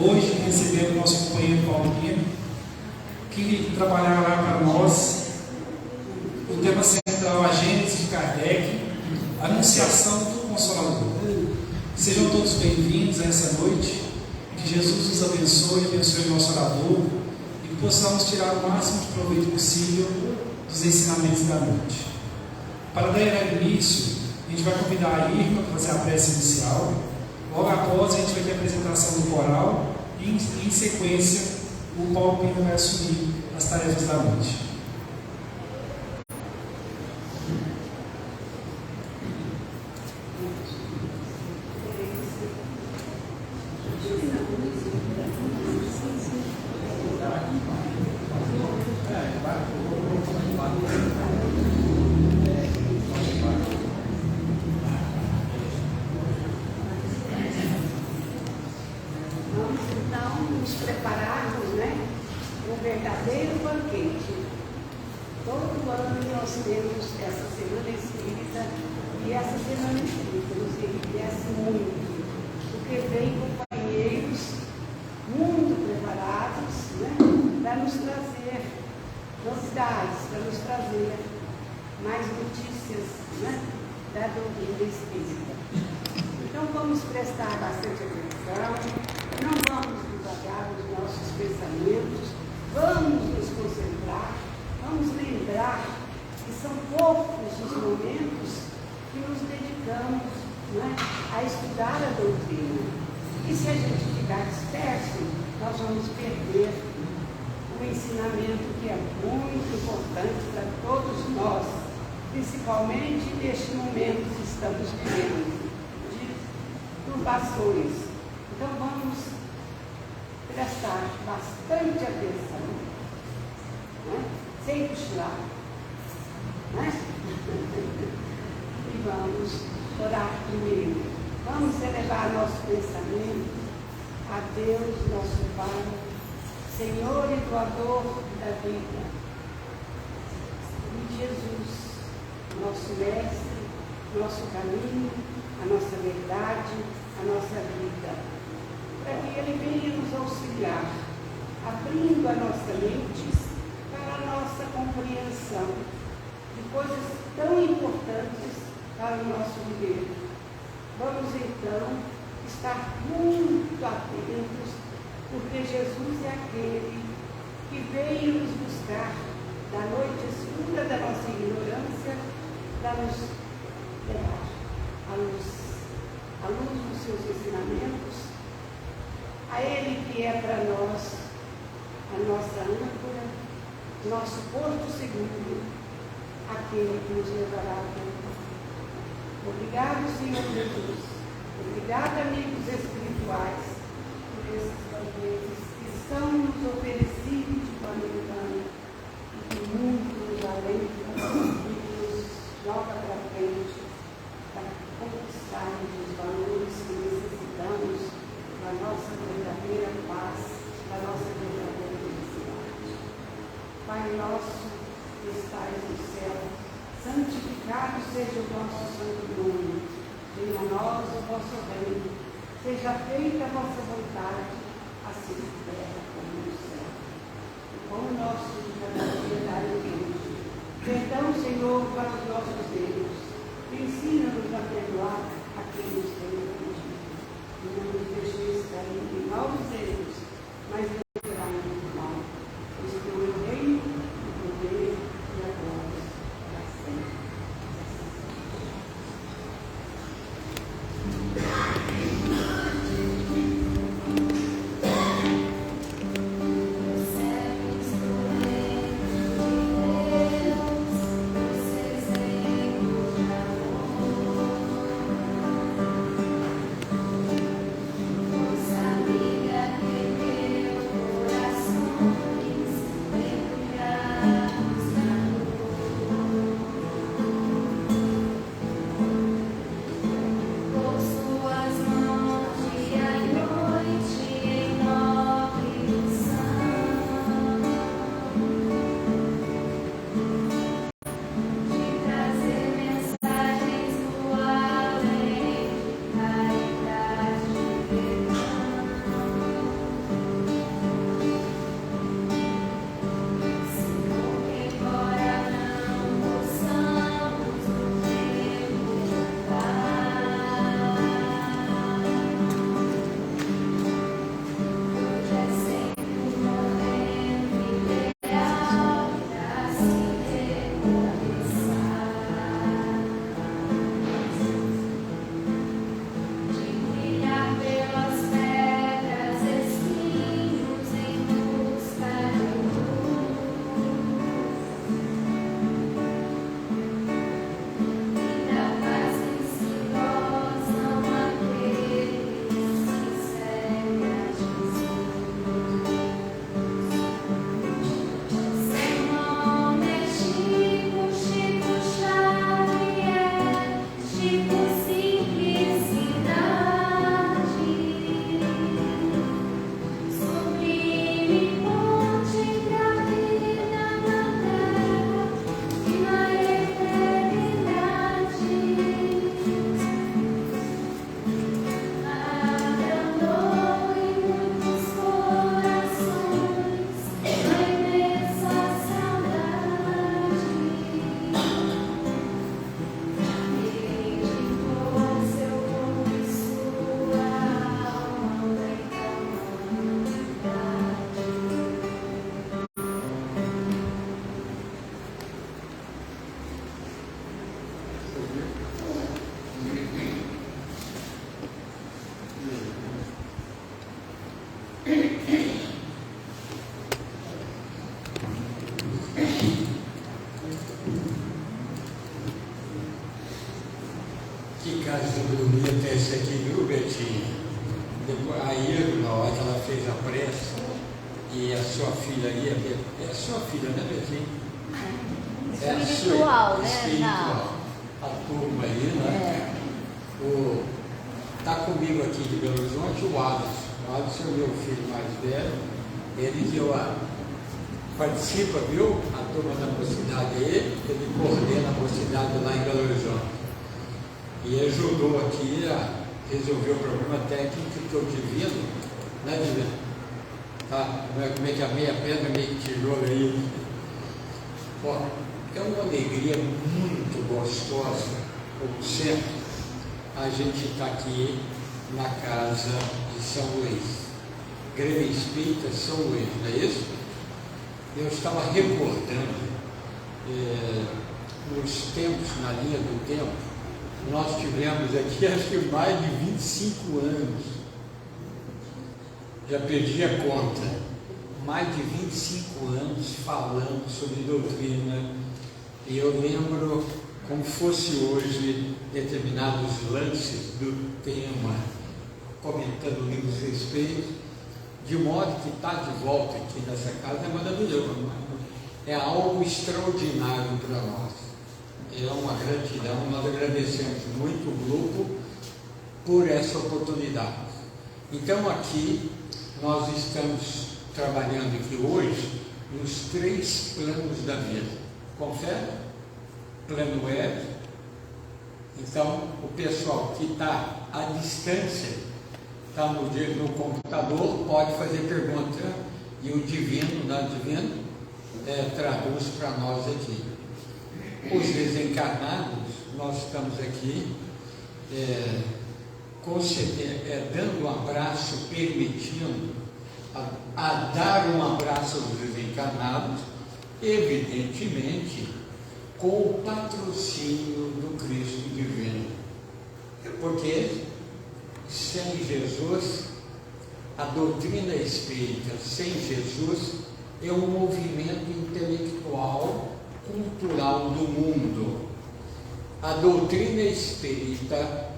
hoje recebendo o nosso companheiro Paulinho, que trabalhará para nós o tema central, a Gênese de Kardec, a Anunciação do Consolador. Sejam todos bem-vindos a essa noite, que Jesus nos abençoe o nosso orador e que possamos tirar o máximo de proveito possível dos ensinamentos da noite. Para dar início, a gente vai convidar a Irma para fazer a prece inicial. Logo após, a gente vai ter a apresentação do coral e, em sequência, o Paulo Pino vai assumir as tarefas da noite. a Iro, na hora que ela fez a prece, e a sua filha ia ver, é a sua filha, né, Betinho? Espiritual, né? Espiritual. A turma aí, né? Está comigo aqui de Belo Horizonte o Alisson. O Alisson é o meu filho mais velho. Ele que participa, viu? A turma da mocidade, ele coordena a mocidade lá em Belo Horizonte. E ajudou aqui a resolver o problema técnico que eu tive vindo, né, Divino? Tá? Como é que a meia pedra meio que tirou aí? Ó, é uma alegria muito gostosa, como sempre, a gente está aqui na casa de São Luís. Grêmio Espírita São Luís, não é isso? Eu estava recordando, nos tempos, na linha do tempo, nós tivemos aqui acho que mais de 25 anos, já perdi a conta, mais de 25 anos falando sobre doutrina, e eu lembro como fosse hoje determinados lances do tema, comentando livros a respeito, de modo que estar de volta aqui nessa casa é maravilhoso, é algo extraordinário para nós, é uma gratidão, nós agradecemos muito o grupo por essa oportunidade. Então aqui nós estamos trabalhando aqui hoje nos 3 planos da vida. Confere? Plano web. Então o pessoal que está à distância, está no computador, pode fazer pergunta e o divino, traduz para nós aqui. Os desencarnados, nós estamos aqui dando um abraço, permitindo a dar um abraço aos desencarnados, evidentemente com o patrocínio do Cristo Divino. Porque sem Jesus, a doutrina espírita sem Jesus é um movimento intelectual, cultural do mundo. A doutrina espírita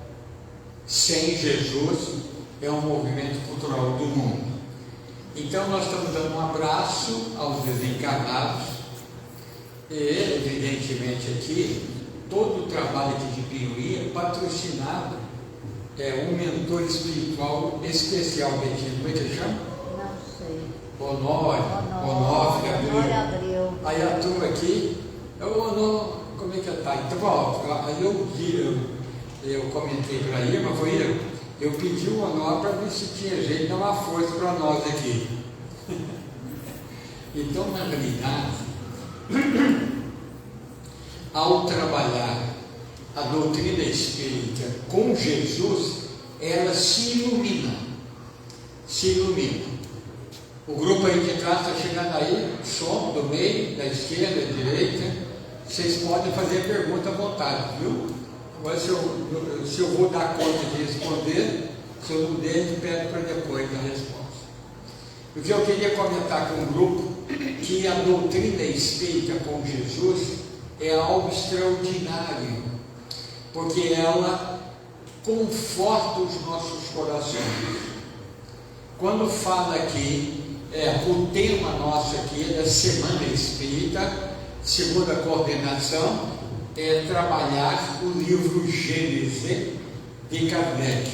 sem Jesus é um movimento cultural do mundo. Então nós estamos dando um abraço aos desencarnados e, evidentemente aqui, todo o trabalho aqui de Piauí é patrocinado, um mentor espiritual especial, Betinho, como é que ele chama? Não sei. Honório Abreu. Aí a turma aqui, como é que está? Então, ó, aí eu comentei para a Irma, eu pedi o Honório para ver se tinha jeito de dar uma força para nós aqui. Então, na realidade, ao trabalhar a doutrina espírita com Jesus, ela se ilumina. O grupo aí de trás está chegando aí, som do meio, da esquerda, da direita. Vocês podem fazer pergunta à vontade, viu? Agora, se eu vou dar conta de responder, se eu não der, pede para depois da resposta. O que eu queria comentar com o grupo, que a doutrina espírita com Jesus é algo extraordinário, porque ela conforta os nossos corações. Quando fala aqui, o tema nosso aqui é da Semana Espírita, segundo a coordenação, é trabalhar o livro Gênesis de Kardec.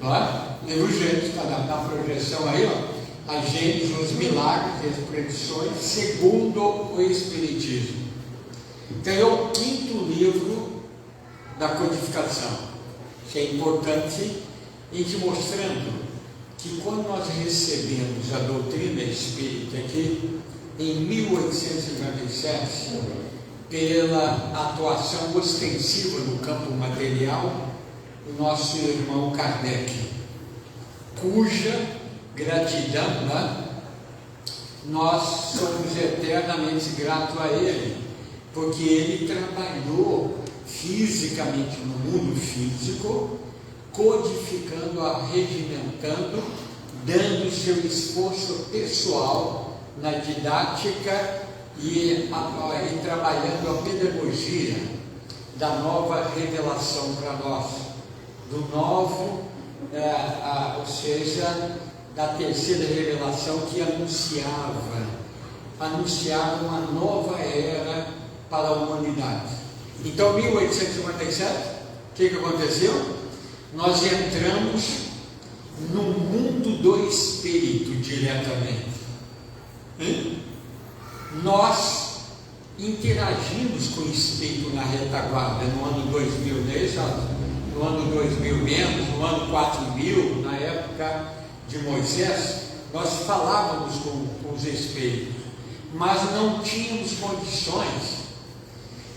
O livro Gênesis está na projeção aí, ó, a Gênesis, os milagres e as predições segundo o Espiritismo. Então é o 5º livro da codificação. Isso é importante, em te mostrando que quando nós recebemos a doutrina espírita aqui, em 1857, pela atuação ostensiva no campo material, o nosso irmão Kardec, cuja gratidão, nós somos eternamente gratos a ele, porque ele trabalhou fisicamente no mundo físico, codificando, arregimentando, dando seu esforço pessoal na didática e trabalhando a pedagogia da nova revelação para nós, do novo ou seja, da terceira revelação que anunciava uma nova era para a humanidade. Então, 1857, o que aconteceu? Nós entramos no mundo do Espírito diretamente. Nós interagimos com o Espírito na retaguarda no ano 2000, no ano 2000 menos, no ano 4000, na época de Moisés, nós falávamos com os Espíritos, mas não tínhamos condições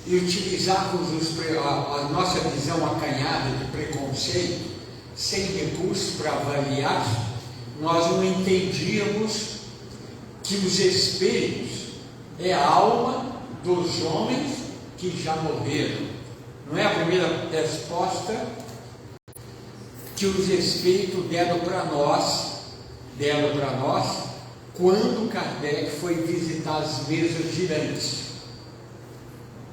e utilizávamos a nossa visão acanhada de preconceito, sem recursos para avaliar. Nós não entendíamos que os Espíritos é a alma dos homens que já morreram. Não é a primeira resposta que os Espíritos deram para nós quando Kardec foi visitar as mesas girantes.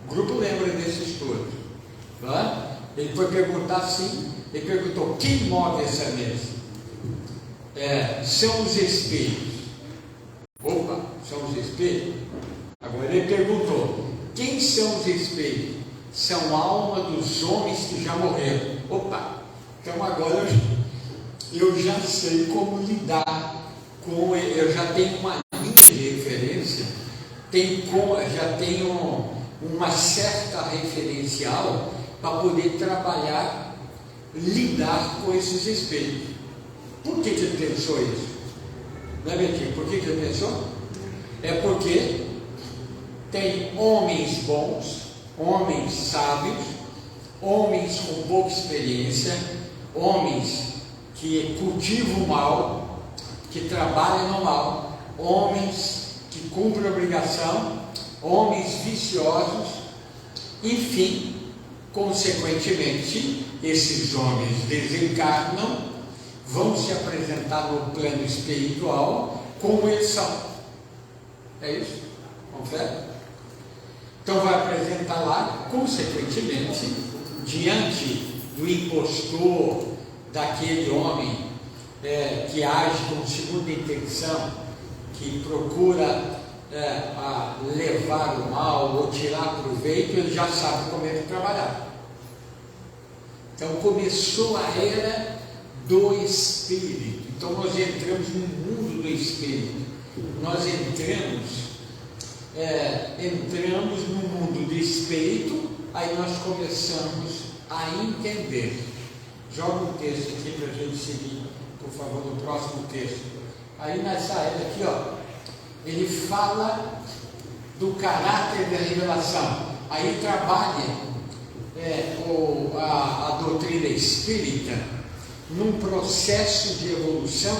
O grupo lembra desse estudo. Ele foi perguntar assim, ele perguntou: quem move essa mesa? São os Espíritos. Opa, são os Espíritos? Agora ele perguntou: quem são os Espíritos? São a alma dos homens que já morreram. Opa, então agora eu já sei como lidar com ele, eu já tenho uma linha de referência, já tenho uma certa referencial para poder trabalhar, lidar com esses Espíritos. Por que ele pensou isso? Não é, Betinho? Por que ele pensou? É porque tem homens bons, homens sábios, homens com pouca experiência, homens que cultivam o mal, que trabalham no mal, homens que cumprem a obrigação, homens viciosos, enfim, consequentemente, esses homens desencarnam, vão se apresentar no plano espiritual como eles são. É isso? Confere? Então vai apresentar lá, consequentemente, diante do impostor, daquele homem que age com segunda intenção, que procura levar o mal ou tirar proveito, ele já sabe como é que trabalhar. Então começou a era do Espírito. Então nós entramos no mundo do Espírito. Nós entramos no mundo do Espírito, aí nós começamos a entender. Joga um texto aqui para a gente seguir, por favor, no próximo texto. Aí nessa era aqui, ele fala do caráter da revelação. Aí trabalha a doutrina espírita num processo de evolução,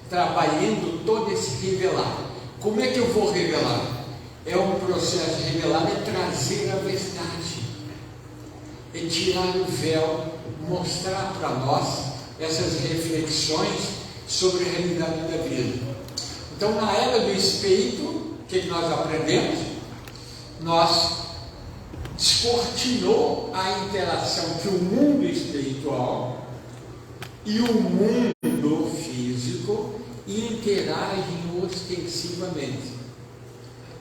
trabalhando todo esse revelar. Como é que eu vou revelar? É um processo de revelar, é trazer a verdade, é tirar o véu, mostrar para nós essas reflexões sobre a realidade da vida. Então, na era do Espírito, o que nós aprendemos? Nós descortinou a interação que o mundo espiritual e o mundo físico interagem ostensivamente.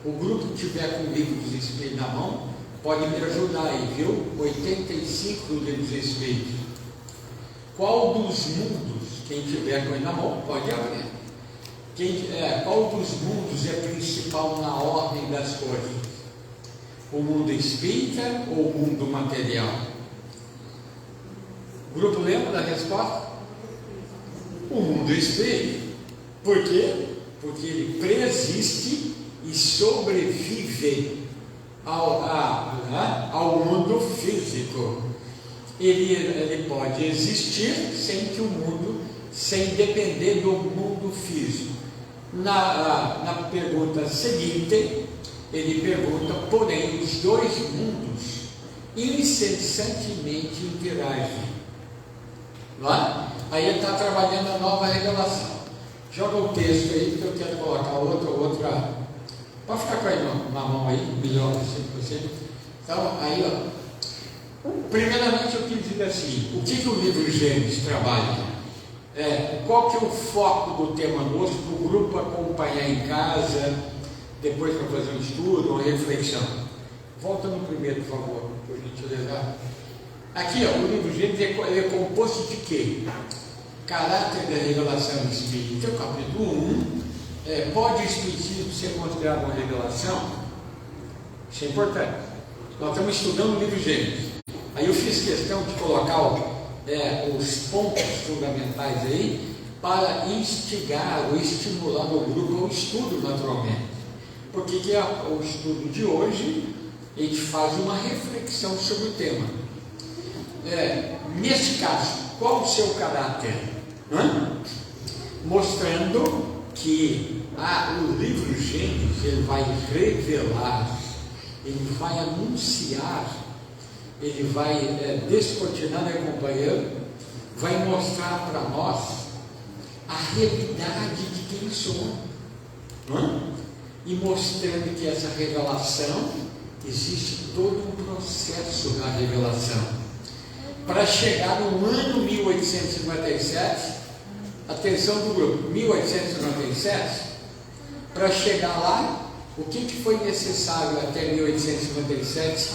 O grupo que tiver com o livro dos Espíritos na mão pode me ajudar aí, viu? 85 do livro dos Espíritos. Qual dos mundos, quem tiver com ele na mão, pode abrir. Qual dos mundos é principal na ordem das coisas? O mundo espírita ou o mundo material? O grupo lembra da resposta? O mundo espírita. Por quê? Porque ele preexiste e sobrevive ao mundo físico. Ele pode existir sem depender do mundo físico. Na pergunta seguinte, ele pergunta: porém, os dois mundos incessantemente interagem. Aí ele está trabalhando a nova revelação. Joga o texto aí, que eu quero colocar outra. Pode ficar com ele na mão aí, melhor assim para você. Então, aí, primeiramente eu quis dizer assim: o que o livro Gênesis trabalha? Qual que é o foco do tema nosso para o grupo acompanhar em casa, depois para fazer um estudo, uma reflexão? Volta no primeiro, por favor, por gentileza. Aqui, ó, o livro Gênesis ele é composto de quê? Caráter da revelação espírita, capítulo 1. Pode o Espiritismo ser considerado uma revelação? Isso é importante. Nós estamos estudando o livro Gênesis. Aí eu fiz questão de colocar os pontos fundamentais aí para instigar ou estimular o grupo ao estudo naturalmente. Porque que o estudo de hoje, a gente faz uma reflexão sobre o tema. Neste caso, qual o seu caráter? Mostrando que o livro Gênesis ele vai revelar, ele vai anunciar, ele vai descortinar, né, companheiro? Vai mostrar para nós a realidade de quem somos, e mostrando que essa revelação, existe todo um processo na revelação. Para chegar no ano 1857, atenção do grupo, 1857, para chegar lá, o que foi necessário até 1857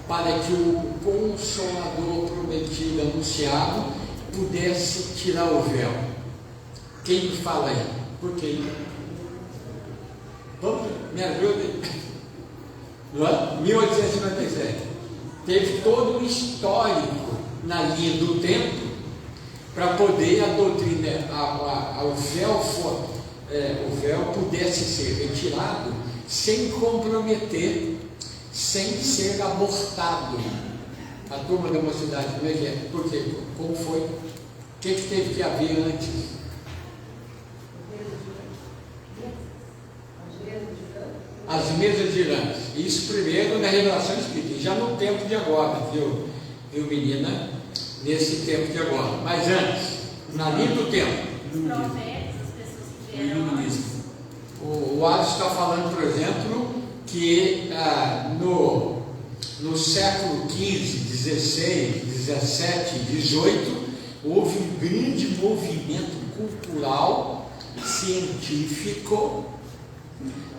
para que o Consolador prometido, anunciado, pudesse tirar o véu? Quem me fala aí? Por quê? Vamos, me ajude. 1857. Teve todo um histórico na linha do tempo para poder a doutrina, o véu pudesse ser retirado sem comprometer, sem ser abortado. A turma da mocidade, como é que é? Por quê? Como foi? O que teve que haver antes? As mesas de lãs. Isso primeiro na revelação espírita, já no tempo de agora, viu menina? Nesse tempo de agora. Mas antes, na linha do tempo. Os profetas, as pessoas que vieram antes. O Alisson está falando, por exemplo, que no século XV, XVI, XVII, XVIII, houve um grande movimento cultural, científico,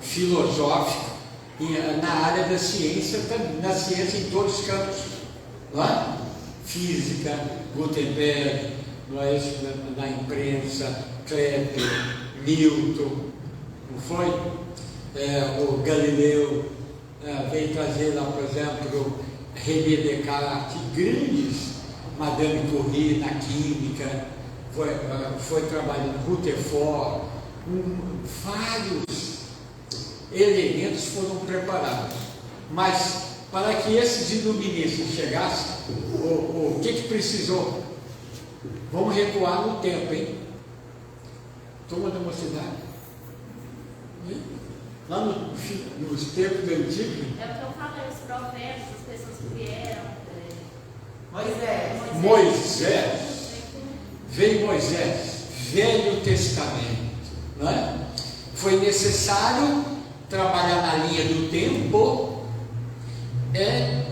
filosófico, na área da ciência, na ciência em todos os campos, não é? Física, Gutenberg, não é isso? Na imprensa, Kepler, Newton, não foi? O Galileu veio trazer lá, por exemplo, René Descartes, grandes, Madame Curie na química, foi trabalhando Rutherford, vários elementos foram preparados, mas para que esses iluministas chegassem, o que precisou? Vamos recuar no tempo, hein? Turma da mocidade. Lá nos tempos antigos. É o que eu falei, os profetas, as pessoas que vieram. Moisés. Veio Moisés, Velho Testamento, não é? Foi necessário trabalhar na linha do tempo,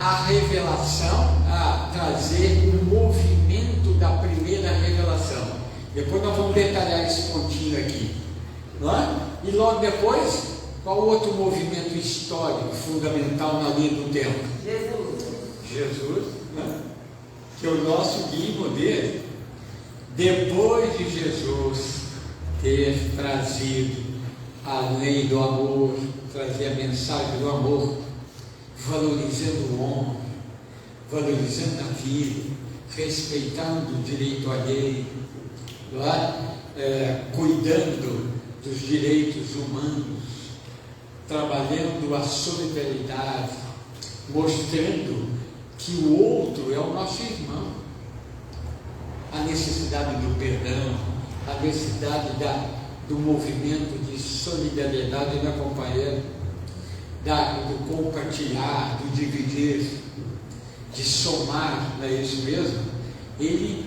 a revelação, a trazer o movimento da primeira revelação. Depois nós vamos detalhar esse pontinho aqui, não é? E logo depois, qual outro movimento histórico fundamental na linha do tempo? Jesus, né? Que é o nosso guia e modelo. Depois de Jesus ter trazido a lei do amor, trazer a mensagem do amor, valorizando o homem, valorizando a vida, respeitando o direito alheio, cuidando dos direitos humanos, trabalhando a solidariedade, mostrando que o outro é o nosso irmão, a necessidade do perdão, a necessidade do movimento de solidariedade na companheira, do compartilhar, do dividir, de somar, não é isso mesmo? Ele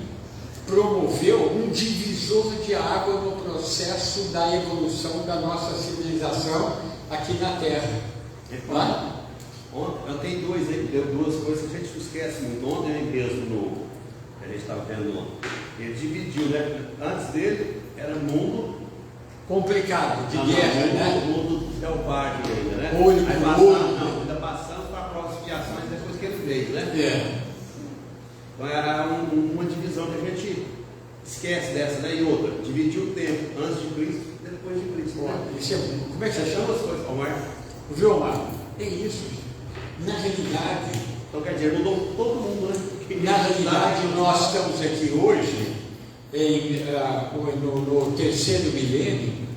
promoveu um divisor de água no processo da evolução da nossa civilização aqui na Terra. Eu tenho duas coisas que a gente esquece muito. Ontem mesmo A gente estava vendo ontem. Ele dividiu, né? Antes dele era mundo complicado, de guerra, né? Mundo selvagem ainda, né? Olho Aí por passamos, olho. não, ainda passamos para a próxima criações depois que ele veio, né? É. Então era uma divisão que a gente esquece dessa, né? E outra, dividiu o tempo antes de Cristo e depois de Cristo. Né? Isso é, como é que você Chama chama? as coisas, Omar. Viu, Omar? É isso. Na realidade, Então quer dizer, mudou todo mundo, né? na realidade, nós estamos aqui hoje, no terceiro milênio,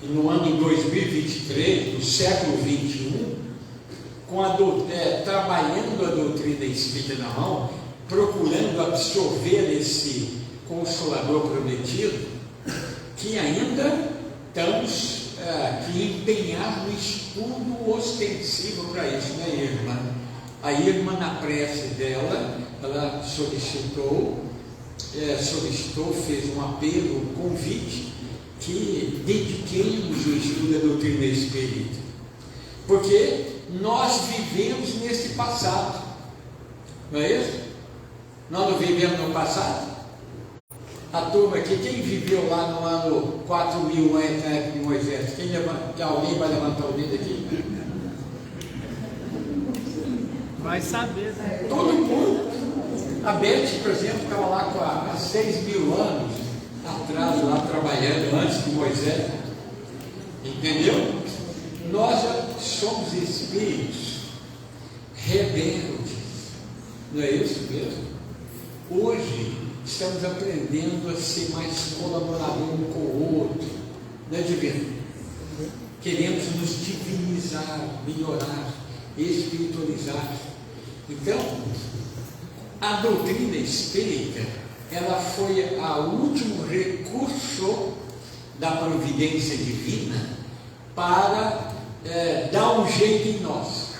no ano 2023, do século 21, trabalhando a doutrina espírita na mão, procurando absorver esse Consolador prometido, que ainda estamos que empenhar no estudo ostensivo para isso, né, irmã? A irmã, na prece dela, ela solicitou, fez um apelo, um convite, que dediquemos o estudo da doutrina espírita, porque nós vivemos nesse passado, não é isso? Nós não vivemos no passado? A turma aqui, quem viveu lá no ano 4000 antes da época de Moisés? Alguém vai levantar o dedo aqui? Vai saber, né? Todo mundo. A Beth, por exemplo, estava lá há 6.000 anos atrás, lá trabalhando antes de Moisés. Entendeu? Nós já somos espíritos rebeldes. Não é isso mesmo? Hoje estamos aprendendo a ser mais colaborador um com o outro. Não é divino? Queremos nos divinizar, melhorar, espiritualizar. Então, a doutrina espírita, ela foi o último recurso da providência divina para dar um jeito em nós.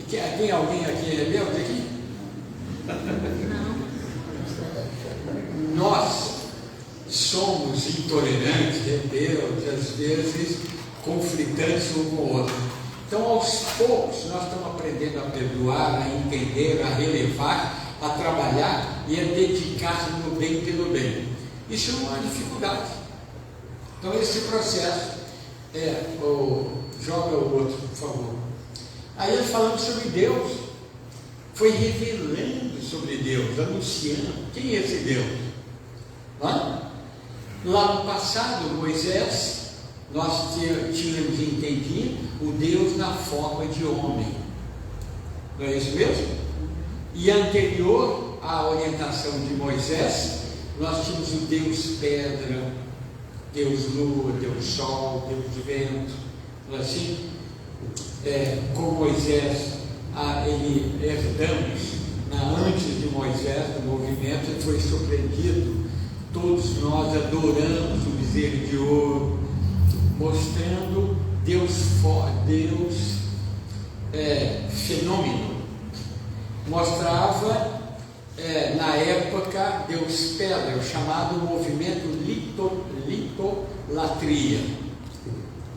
Tem alguém aqui rebelde aqui? Nós somos intolerantes, rebeldes, às vezes conflitantes um com o outro. Então, aos poucos, nós estamos aprendendo a perdoar, a entender, a relevar, a trabalhar e a dedicar no bem pelo bem. Isso é uma dificuldade. Então, esse processo joga o outro, por favor. Aí ele falando sobre Deus, foi revelando sobre Deus, anunciando. Quem é esse Deus? Lá no passado, Moisés, nós tínhamos entendido o Deus na forma de homem. Não é isso mesmo? E anterior à orientação de Moisés, nós tínhamos o Deus pedra, Deus lua, Deus sol, Deus vento. Não é assim? Com Moisés, ele herdamos, antes de Moisés, no movimento, ele foi surpreendido. Todos nós adoramos o bezerro de ouro, mostrando Deus fenômeno. Mostrava, na época, Deus pedra, o chamado movimento litolatria.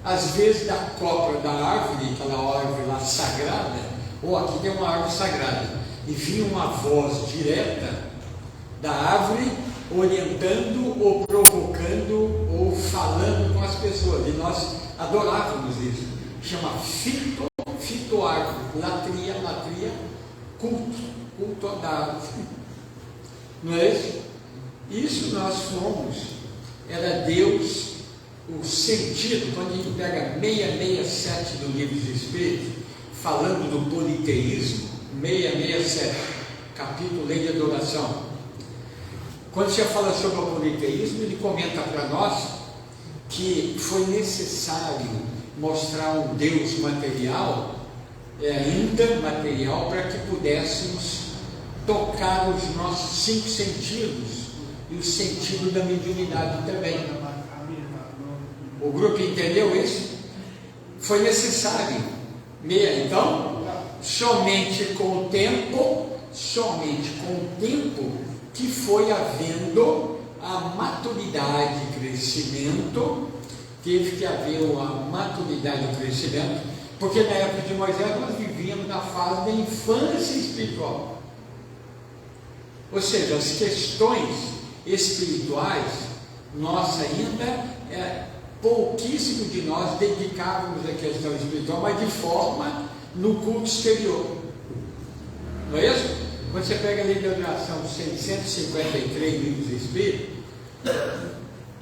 Às vezes, da cópula da árvore, aquela árvore lá sagrada, ou aqui tem uma árvore sagrada, e vinha uma voz direta da árvore, orientando ou provocando ou falando com as pessoas, e nós adorávamos isso. Chama fitoárvore, latria, culto da árvore. Não é isso? Isso nós fomos, era Deus, o sentido, quando a gente pega 667 do Livro dos Espíritos, falando do politeísmo, 667, capítulo Lei de Adoração. Quando você fala sobre o politeísmo, ele comenta para nós que foi necessário mostrar um Deus material, ainda material, para que pudéssemos tocar os nossos 5 sentidos e o sentido da mediunidade também. O grupo entendeu isso? Foi necessário. Então, somente com o tempo que foi havendo a maturidade e crescimento, teve que haver uma maturidade e crescimento, Porque na época de Moisés nós vivíamos na fase da infância espiritual. Ou seja, as questões espirituais, nós ainda, pouquíssimo de nós dedicávamos à questão espiritual, mas de forma no culto exterior. Não é isso? Quando você pega a lei de adoração 653 livros espíritos,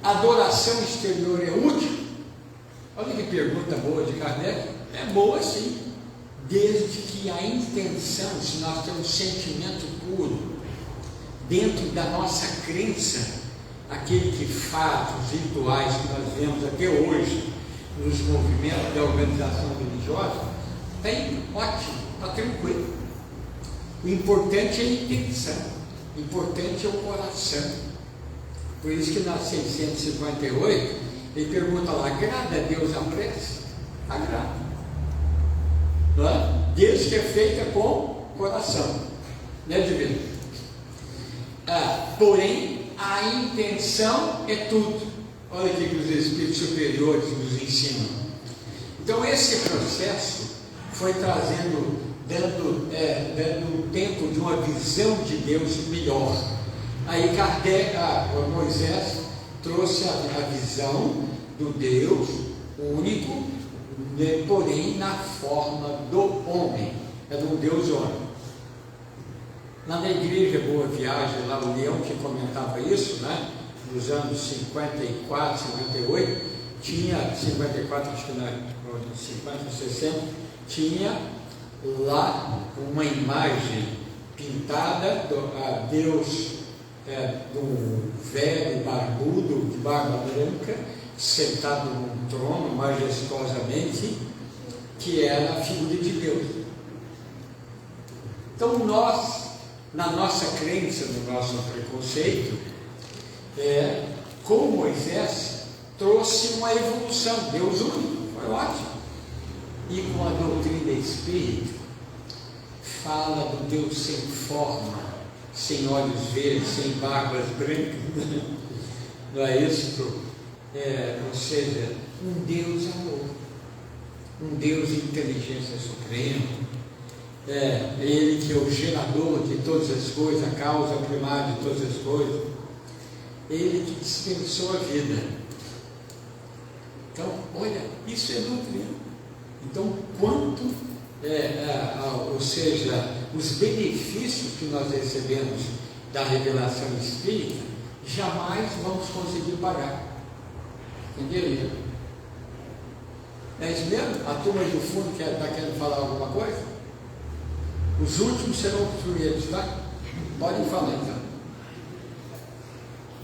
a adoração exterior é útil? Olha que pergunta boa de Kardec. É boa sim, desde que a intenção, se nós temos um sentimento puro, dentro da nossa crença, aquele que faz os rituais que nós vemos até hoje nos movimentos da organização religiosa, tem ótimo, está tranquilo. O importante é a intenção, o importante é o coração. Por isso que na 658 ele pergunta lá: agrada a Deus a prece? Agrada, não é? Desde que é feita com coração, né, divino? Porém, a intenção é tudo. Olha aqui que os espíritos superiores nos ensinam. Então esse processo foi dando um tempo de uma visão de Deus melhor. Aí Kardec, Moisés trouxe a visão do Deus único, porém na forma do homem, do Deus homem. Lá na igreja Boa Viagem, lá o Leão que comentava isso, né? Nos anos 54, 58, tinha 54, acho que nos 50, 60, tinha lá uma imagem pintada a Deus, do velho barbudo de barba branca, sentado num trono majestosamente, que era a figura de Deus. Então nós, na nossa crença, no nosso preconceito, com Moisés trouxe uma evolução, Deus único, foi ótimo. E com a doutrina espírita, fala do Deus sem forma, sem olhos verdes, sem barbas brancas, não é isso? Ou seja, um Deus amor, um Deus de inteligência suprema, Ele que é o gerador de todas as coisas, a causa primária de todas as coisas, Ele que dispensou a vida. Então, olha, isso é doutrina. Então, quanto, ou seja, os benefícios que nós recebemos da revelação espírita, jamais vamos conseguir pagar. Entenderam? É isso mesmo? A turma do fundo que está querendo falar alguma coisa? Os últimos serão os primeiros, tá? Podem falar então.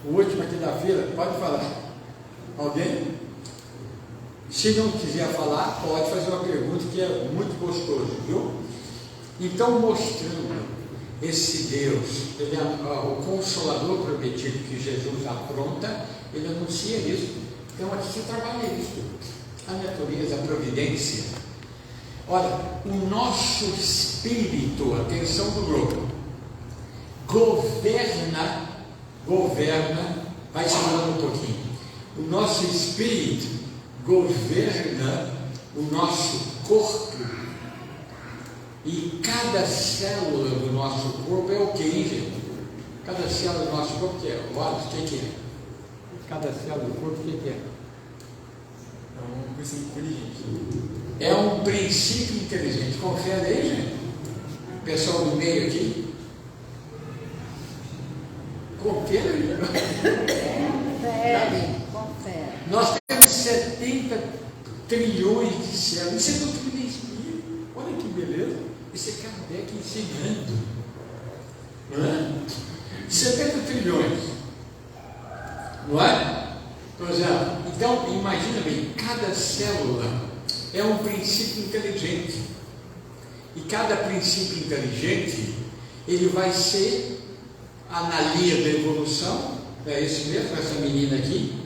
O último aqui da fila, pode falar. Alguém? Se não quiser falar, pode fazer uma pergunta, que é muito gostoso, viu? Então, mostrando esse Deus, ele o Consolador prometido que Jesus apronta, ele anuncia isso. Então, aqui se trabalha isso. A natureza, a providência. Olha, o nosso espírito, atenção do grupo, governa, vai falando um pouquinho. O nosso espírito governa o nosso corpo, e cada célula do nosso corpo é o que, hein, gente? Cada célula do nosso corpo que é? O que é? Cada célula do corpo, o que é? É um princípio inteligente. É um princípio inteligente. Confere aí, gente. O pessoal do meio aqui. Confere aí. Confere. Nós temos 70 trilhões de células. Isso é doutrina espírita. Olha que beleza. Isso é Kardec ensinando. Não é? 70 trilhões. Não é? Por exemplo, então, imagina bem, cada célula é um princípio inteligente. E cada princípio inteligente, ele vai ser, na linha da evolução, é isso mesmo, essa menina aqui,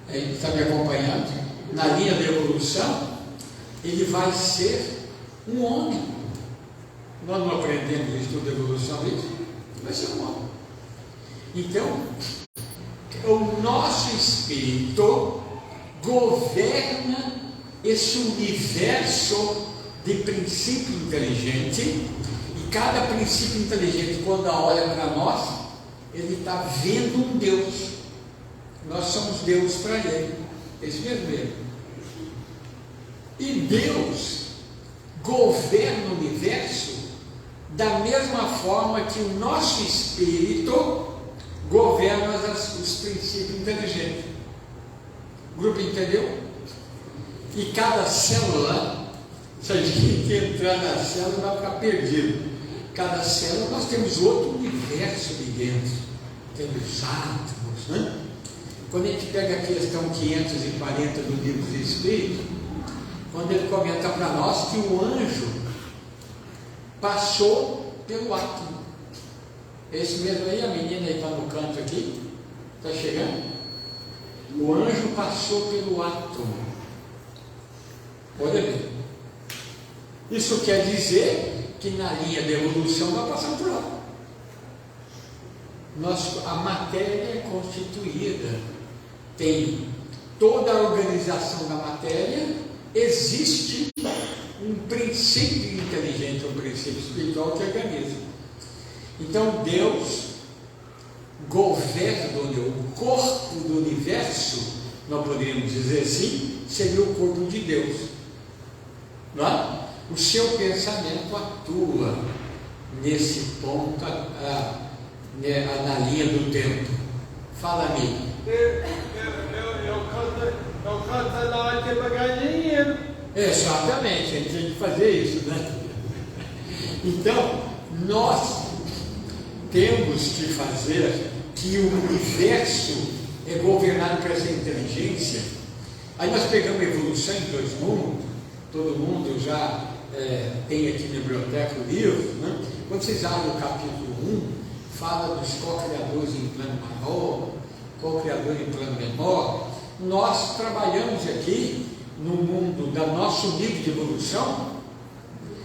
está me acompanhando, na linha da evolução, ele vai ser um homem. Nós não aprendemos o estudo da evolução isso? Vai ser um homem. Então, o nosso espírito governa esse universo de princípio inteligente, e cada princípio inteligente, quando olha para nós, ele está vendo um Deus. Nós somos Deus para ele. Esse mesmo. E Deus governa o universo da mesma forma que o nosso espírito governa os princípios inteligentes. O grupo entendeu? E cada célula, se a gente entrar na célula, vai ficar perdido. Cada célula nós temos outro universo de dentro. Temos átomos, né? Quando a gente pega a questão 540 do Livro dos Espíritos, quando ele comenta para nós que o anjo passou pelo átomo. Esse mesmo aí, a menina aí está no canto aqui, está chegando. O anjo passou pelo átomo. Olha bem. Isso quer dizer que na linha da evolução vai passar por lá. A matéria é constituída, tem toda a organização da matéria, existe um princípio inteligente, um princípio espiritual que organiza. Então Deus governa o corpo do universo, nós poderíamos dizer assim, seria o corpo de Deus. Não é? O seu pensamento atua nesse ponto, na linha do tempo. Fala, amigo. Eu canto na hora de pagar dinheiro. Exatamente, a gente tem que fazer isso, né? Então, nós temos que fazer que o universo é governado por essa inteligência. Aí nós pegamos a evolução em 2 mundos, todo mundo já tem aqui na biblioteca o livro, né? Quando vocês abrem o capítulo 1, fala dos co-criadores em plano maior, co-criador em plano menor. Nós trabalhamos aqui no mundo do nosso nível de evolução,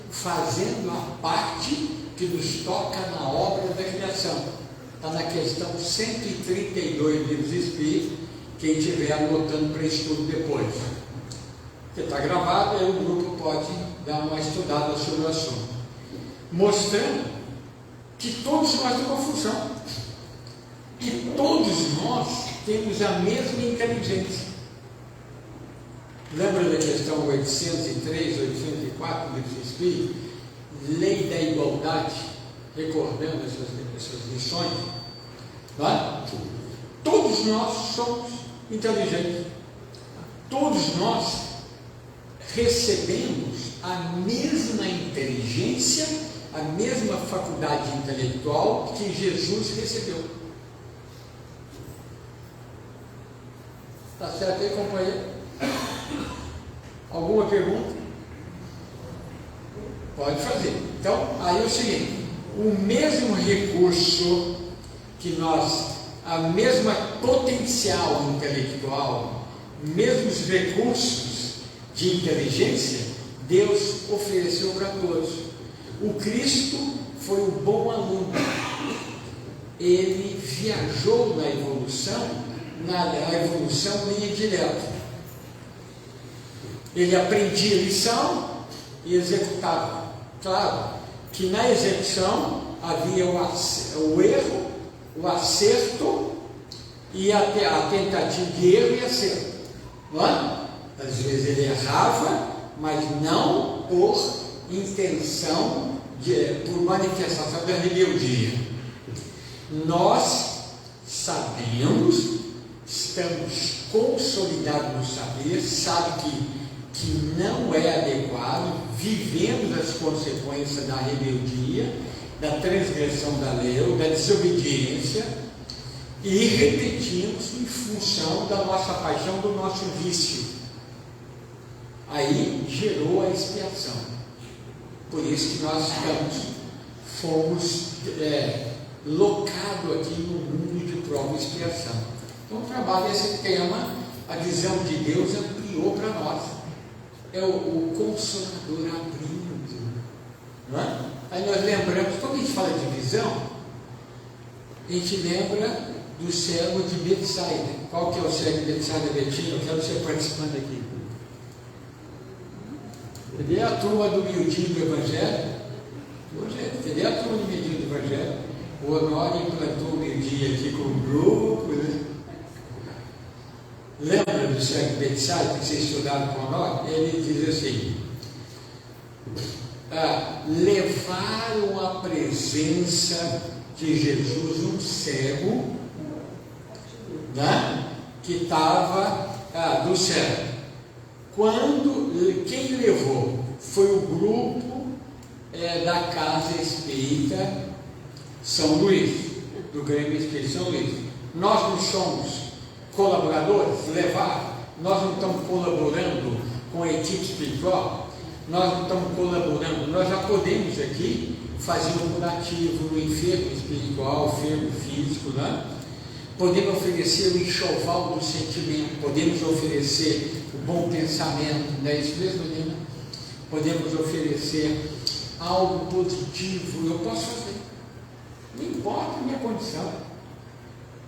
fazendo a parte que nos toca na obra da criação. Está na questão 132 do Livro dos Espíritos, quem estiver anotando para estudo depois. Porque está gravado, aí o grupo pode dar uma estudada sobre o assunto. Mostrando que todos nós temos uma função. E todos nós temos a mesma inteligência. Lembra da questão 803, 804 do Livro dos Espíritos? Lei da igualdade, recordando essas lições. Não é? Todos nós somos inteligentes. Todos nós recebemos a mesma inteligência, a mesma faculdade intelectual que Jesus recebeu. Está certo aí, companheiro? Alguma pergunta? Pode fazer. Então, aí é o seguinte: o mesmo recurso que nós, a mesma potencial intelectual, mesmos recursos de inteligência, Deus ofereceu para todos. O Cristo foi o bom aluno. Ele viajou na evolução linha direta. Ele aprendia a lição e executava. Claro que na execução havia o erro, o acerto e a tentativa de erro e acerto. Não é? Às vezes ele errava, mas não por intenção, por manifestação da rebeldia. Nós sabemos, estamos consolidados no saber, sabe que não é adequado, vivemos as consequências da rebeldia, da transgressão da lei, da desobediência, e repetimos em função da nossa paixão, do nosso vício. Aí gerou a expiação. Por isso que nós fomos locados aqui no mundo de prova e expiação. Então, trabalha esse tema, a visão de Deus ampliou para nós. É o Consolador abrindo. Não é? Aí nós lembramos, quando a gente fala de visão, a gente lembra do cego de Betsaida. Qual que é o cego de Betsaida, Betinho? Eu quero você participando aqui. Cadê a turma do miudinho do Evangelho? Cadê a turma do miudinho do Evangelho? O Honório implantou o miudinho aqui com o grupo, né? Lembra do cego Betsaida que vocês estudaram com o Honório? Ele diz assim: levaram à presença de Jesus um cego, né? Que estava do céu. Quem levou foi o grupo da Casa Espírita São Luís, do Grêmio Espírita São Luís. Nós não somos colaboradores, nós não estamos colaborando com a equipe espiritual, nós não estamos colaborando, nós já podemos aqui fazer um curativo no enfermo espiritual, enfermo físico, né? Podemos oferecer o enxoval do sentimento, podemos oferecer o bom pensamento, não é isso mesmo, Nina? Podemos oferecer algo positivo, eu posso fazer, não importa a minha condição.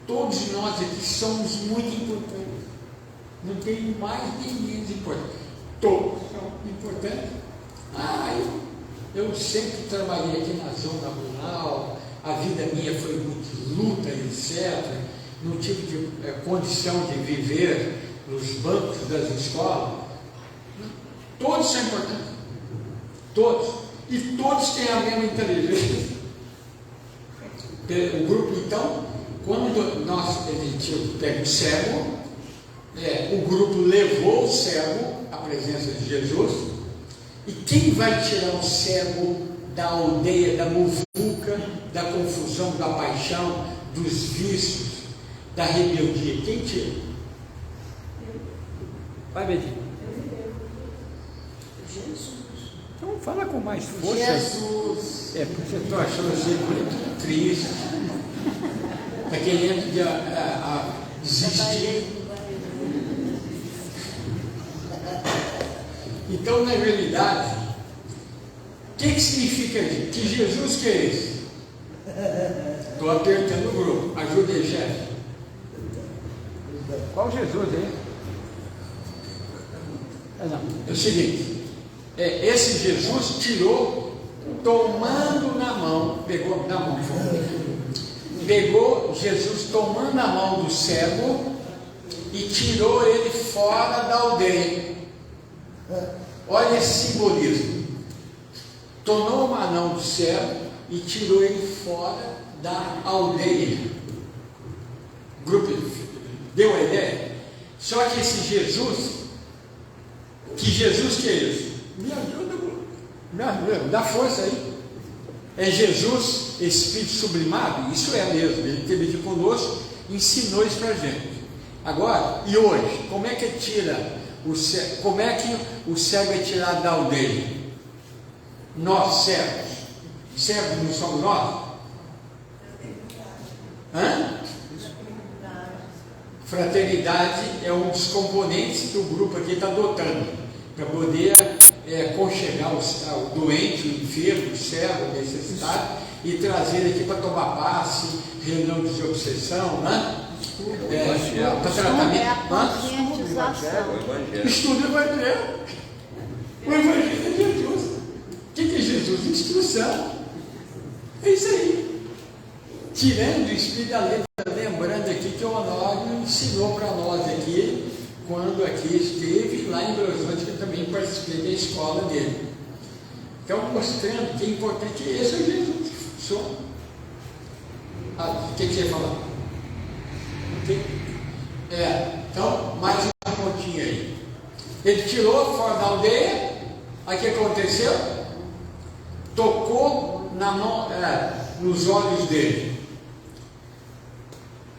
Todos nós aqui somos muito importantes, não tem mais nem menos importante, todos são importantes. Eu sempre trabalhei aqui na zona rural, a vida minha foi muito luta, etc. Não tive condição de viver nos bancos das escolas. Todos são importantes, todos, e todos têm a mesma inteligência. O grupo, então, quando a gente pega o cego, o grupo levou o cego à presença de Jesus, e quem vai tirar o cego da aldeia, da muvuca, da confusão, da paixão, dos vícios, da rebeldia? Quem tira? Vai, Bedinho. Jesus. Então fala com mais força. Jesus. Porque eu estou achando você muito triste. Está querendo desistir. Então, na realidade, o que significa isso? Que Jesus que é esse? Estou apertando o grupo. Ajuda aí, chefe. Qual Jesus, hein? É o seguinte, esse Jesus tirou, tomando na mão, pegou Jesus tomando a mão do cego e tirou ele fora da aldeia. Olha esse simbolismo. Tomou uma mão do cego e tirou ele fora da aldeia. Grupo, deu a ideia? Só que esse Jesus, que Jesus que é esse? Me ajuda, dá força aí. É Jesus, Espírito sublimado? Isso é mesmo, ele esteve aqui conosco, ensinou isso para a gente. Agora, e hoje, como é que tira o cego? Como é que o cego é tirado da aldeia? Nós, cegos não somos nós? Fraternidade é um dos componentes que o grupo aqui está adotando para poder conchegar o doente, o enfermo, o cego, o necessitado, e trazer ele aqui para tomar passe, reunião de desobsessão, para tratamento. É a conscientização. Estudo o Evangelho. O Evangelho é Jesus. O que é Jesus? Instrução. É isso aí. Tirando o Espírito da letra, lembrando aqui que o Honório ensinou para nós aqui, quando aqui esteve, lá em Belo Horizonte, que eu também participei da escola dele. Então, mostrando que é importante, esse é Jesus. O que você ia falar? Então, mais uma pontinha aí. Ele tirou fora da aldeia, aí o que aconteceu? Tocou na mão, nos olhos dele.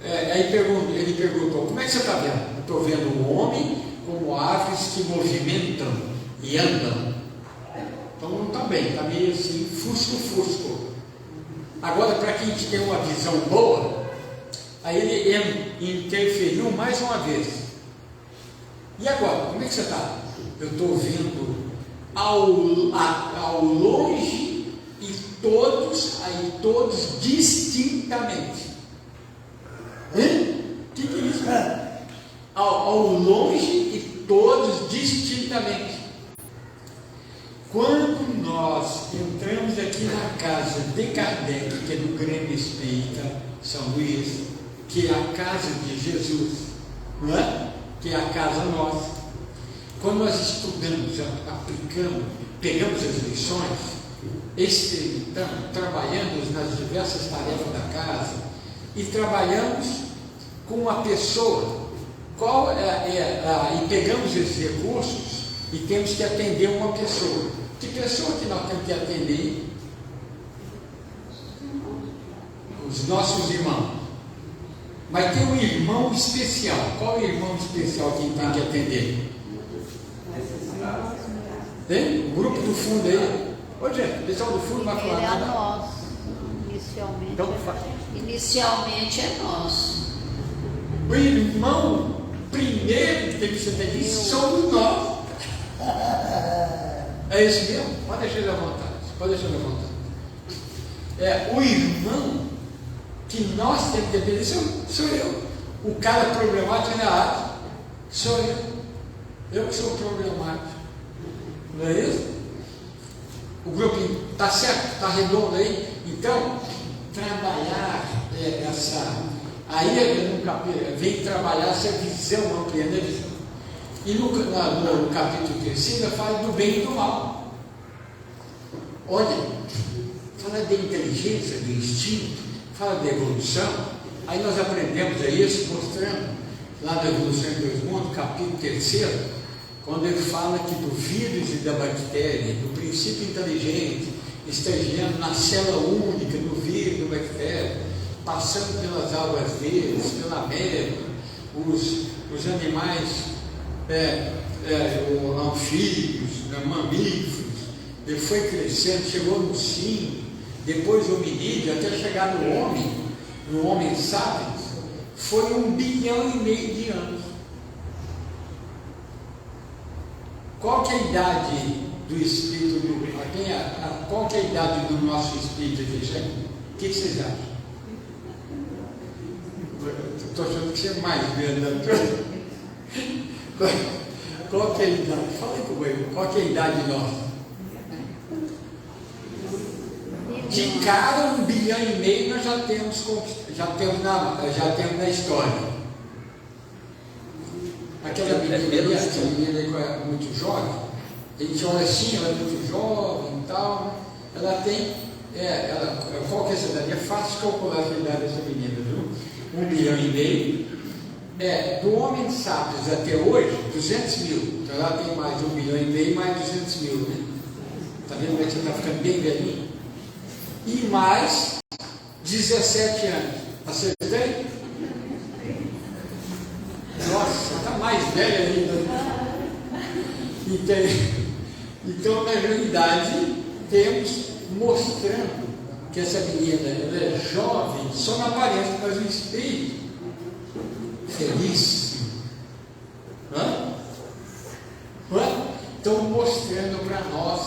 Aí ele perguntou: como é que você está vendo? Estou vendo um homem como aves que movimentam e andam. Então não está bem, está meio assim, fusco. Agora, para quem tem uma visão boa, aí ele interferiu mais uma vez. E agora, como é que você está? Eu estou vendo ao longe e todos distintamente. O que é isso? Ao longe e todos distintamente. Quando nós entramos aqui na casa de Kardec, que é do Grêmio Espírita São Luís, que é a casa de Jesus, não é? Que é a casa nossa. Quando nós estudamos, aplicamos, pegamos as lições, experimentamos, trabalhamos nas diversas tarefas da casa e trabalhamos com a pessoa, e pegamos esses recursos e temos que atender uma pessoa. Que pessoa que nós temos que atender? Os nossos irmãos. Mas tem um irmão especial. Qual é o irmão especial que tem que atender? Tem? O grupo do fundo aí. Ô, gente, o pessoal do fundo vai falar Ele é nada. nosso. Inicialmente, Então, inicialmente é nosso. O irmão primeiro que tem que ser atendido somos nós. É isso mesmo? Pode deixar ele à vontade. Pode deixar ele à vontade. O irmão que nós temos que atender sou eu. O cara problemático na arte sou eu. Eu que sou problemático. Não é isso? O grupo está certo? Está redondo aí? Então, trabalhar aí no capítulo, vem trabalhar essa visão ampla, né? E no capítulo 3 fala do bem e do mal. Olha, fala da inteligência, do instinto, fala da evolução. Aí nós aprendemos isso mostrando lá da Evolução em Dois Mundos, capítulo 3, quando ele fala que do vírus e da bactéria, do princípio inteligente, estagiando na célula única, do vírus e da bactéria, passando pelas águas verdes, pela merda, os animais anfíbios, mamíferos, ele foi crescendo, chegou no cimo, depois o hominídeo, até chegar no homem sapiens, foi 1,5 bilhão de anos. Qual que é a idade do espírito? Qual que é a idade do nosso espírito aqui, gente? O que vocês acham? Estou achando que você é mais grande. Qual que é a idade? Fala aí comigo. Qual que é a idade nossa? De cara, 1,5 bilhão nós já temos na história. Aquela menina aí, muito jovem, a gente olha assim, ela é muito jovem e tal, ela tem, qual que é essa idade? É fácil calcular a idade dessa menina, viu? 1,5 bilhão. Do homem sapiens até hoje, 200 mil. Então ela tem mais 1,5 bilhão, mais 200 mil, né? Está vendo como é que você está ficando bem velhinho? E mais 17 anos. Acertei? Nossa, está mais velha ainda. Então, na realidade, temos mostrando que essa menina ela é jovem, só na aparência, mas o espírito feliz. Então, mostrando para nós,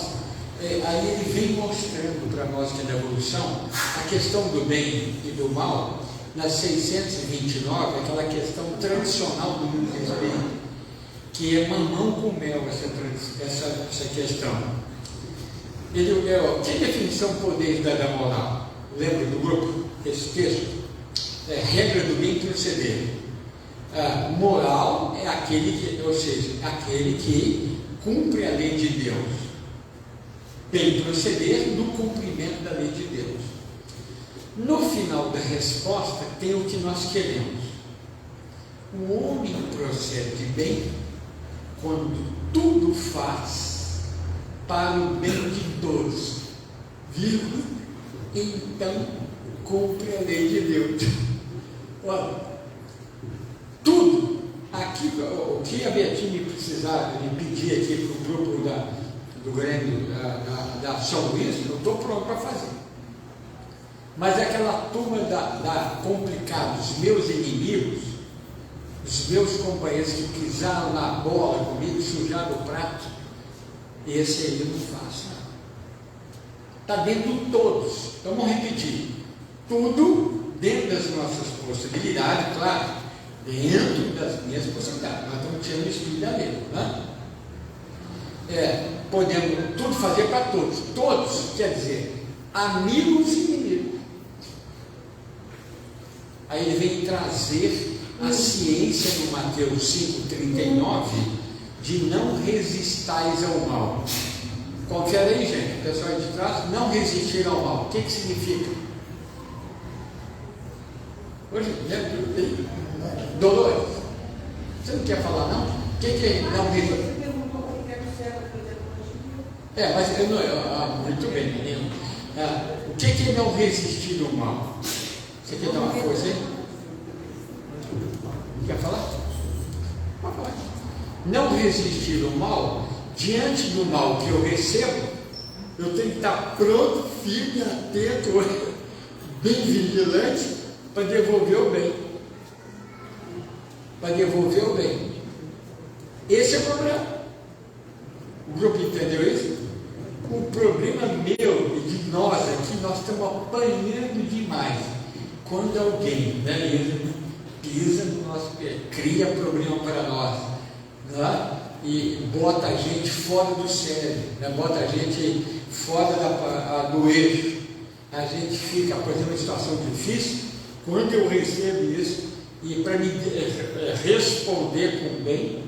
aí ele vem mostrando para nós que na evolução, a questão do bem e do mal, na 629, aquela questão tradicional do mundo espírita, que é mamão com mel, essa questão. Que definição poderes da moral? Lembra do grupo? Esse texto? Regra do bem proceder. Moral é aquele que cumpre a lei de Deus. Bem proceder no cumprimento da lei de Deus. No final da resposta tem o que nós queremos. O homem procede bem quando tudo faz para o bem de todos, vírgula, então cumpre a lei de Deus. Olha, tudo aqui, o que a Beatriz me precisar, me pedir aqui para o grupo do Grêmio da São Luís, eu estou pronto para fazer. Mas aquela turma da complicada, os meus inimigos, os meus companheiros que pisaram na bola comigo, sujaram o prato, esse aí eu não faço. Está dentro de todos. Então vamos repetir. Tudo dentro das nossas possibilidades, claro, dentro das minhas possibilidades. Nós estamos tirando o espírito da lei, né? podemos tudo fazer para todos. Todos, quer dizer, amigos e inimigos. Aí ele vem trazer a ciência no Mateus 5,39 de não resistais ao mal. Confere aí, gente, o pessoal aí de trás, não resistir ao mal. O que significa? Hoje, Dolores, você não quer falar não? O que é não resistir? Mas eu não. Muito bem, menino. O que é não resistir ao mal? Você quer dar uma coisa aí? Quer falar? Pode falar. Não resistir ao mal, diante do mal que eu recebo, eu tenho que estar pronto, firme, atento, bem vigilante, para devolver o bem. Para devolver o bem. Esse é o problema. O grupo entendeu isso? O problema meu e de nós aqui, nós estamos apanhando demais. Quando alguém, pisa no nosso pé, cria problema para nós, né? E bota a gente fora do sério, né? Bota a gente fora do eixo, a gente fica, por exemplo, em situação difícil. Quando eu recebo isso, e para me responder com bem,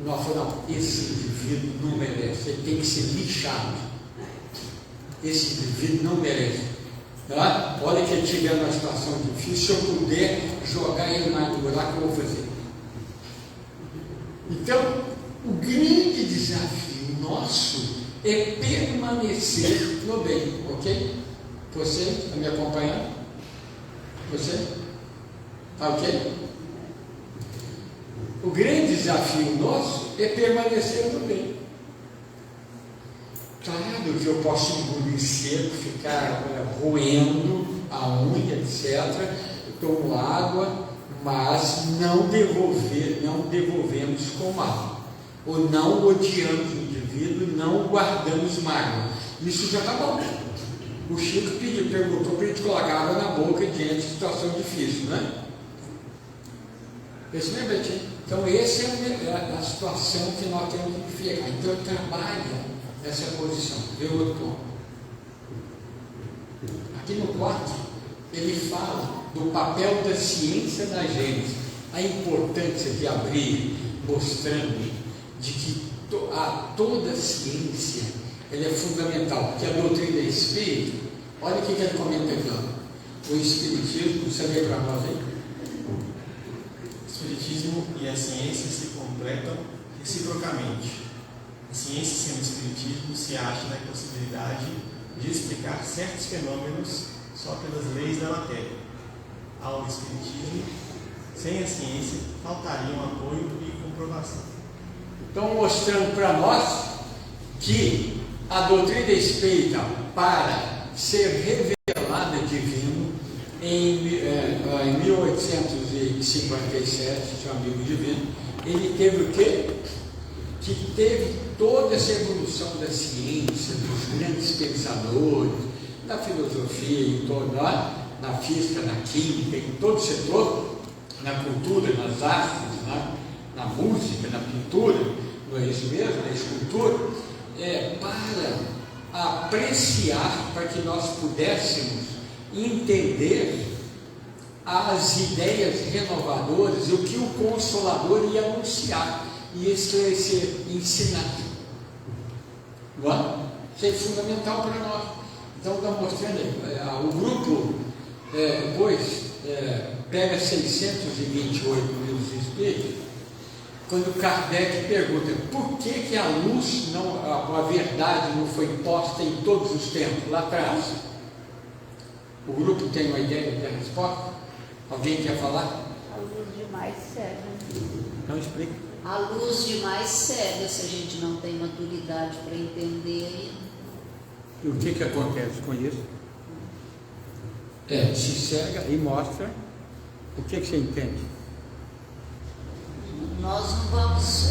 nós falamos, esse indivíduo não merece, ele tem que ser lixado, esse indivíduo não merece. Tá? Olha que ele estiver numa situação difícil, se eu puder jogar ele mais no buraco, eu vou fazer. Então, o grande desafio nosso é permanecer no bem, ok? Você está me acompanhando? Você? Tá ok? O grande desafio nosso é permanecer no bem. Claro que eu posso engolir seco, ficar roendo a unha, etc. Eu tomo água, mas não devolvemos com mal. Ou não odiamos o indivíduo, não guardamos mágoa. Isso já está bom. O Chico perguntou para a gente colocar água na boca diante de situação difícil, né? Esse mesmo, Betinho. Então, essa é a situação que nós temos que ficar. Então, eu trabalho nessa posição. Vê o outro ponto. Aqui no 4, ele fala do papel da ciência na gente, a importância de abrir, mostrando de que toda a ciência ela é fundamental, porque a doutrina espírita, olha o que ele comenta aqui, ó. O Espiritismo, você lê para nós aí? O Espiritismo e a ciência se completam reciprocamente. A ciência, sem o Espiritismo, se acha na impossibilidade de explicar certos fenômenos só pelas leis da matéria. Ao Espiritismo, sem a ciência, faltariam apoio e comprovação. Então, mostrando para nós que a doutrina espírita, para ser revelada divino, em 1857, seu amigo divino, ele teve o quê? Que teve toda essa evolução da ciência, dos grandes pensadores, da filosofia, em todo, na física, na química, em todo setor, na cultura, nas artes, na música, na pintura, não é isso mesmo? Na escultura, para apreciar, para que nós pudéssemos entender as ideias renovadoras, o que o Consolador ia anunciar, ia esclarecer, ensinar. Não é? Isso é fundamental para nós. Então, está mostrando aí, o grupo, depois, pega 628 livros espíritos, quando Kardec pergunta por que a luz, a verdade não foi posta em todos os tempos, lá atrás. O grupo tem uma ideia da resposta? Alguém quer falar? A luz demais cega. Não explica. A luz demais cega, se a gente não tem maturidade para entender. E o que acontece com isso? Se cega e mostra. O que você entende? Nós não vamos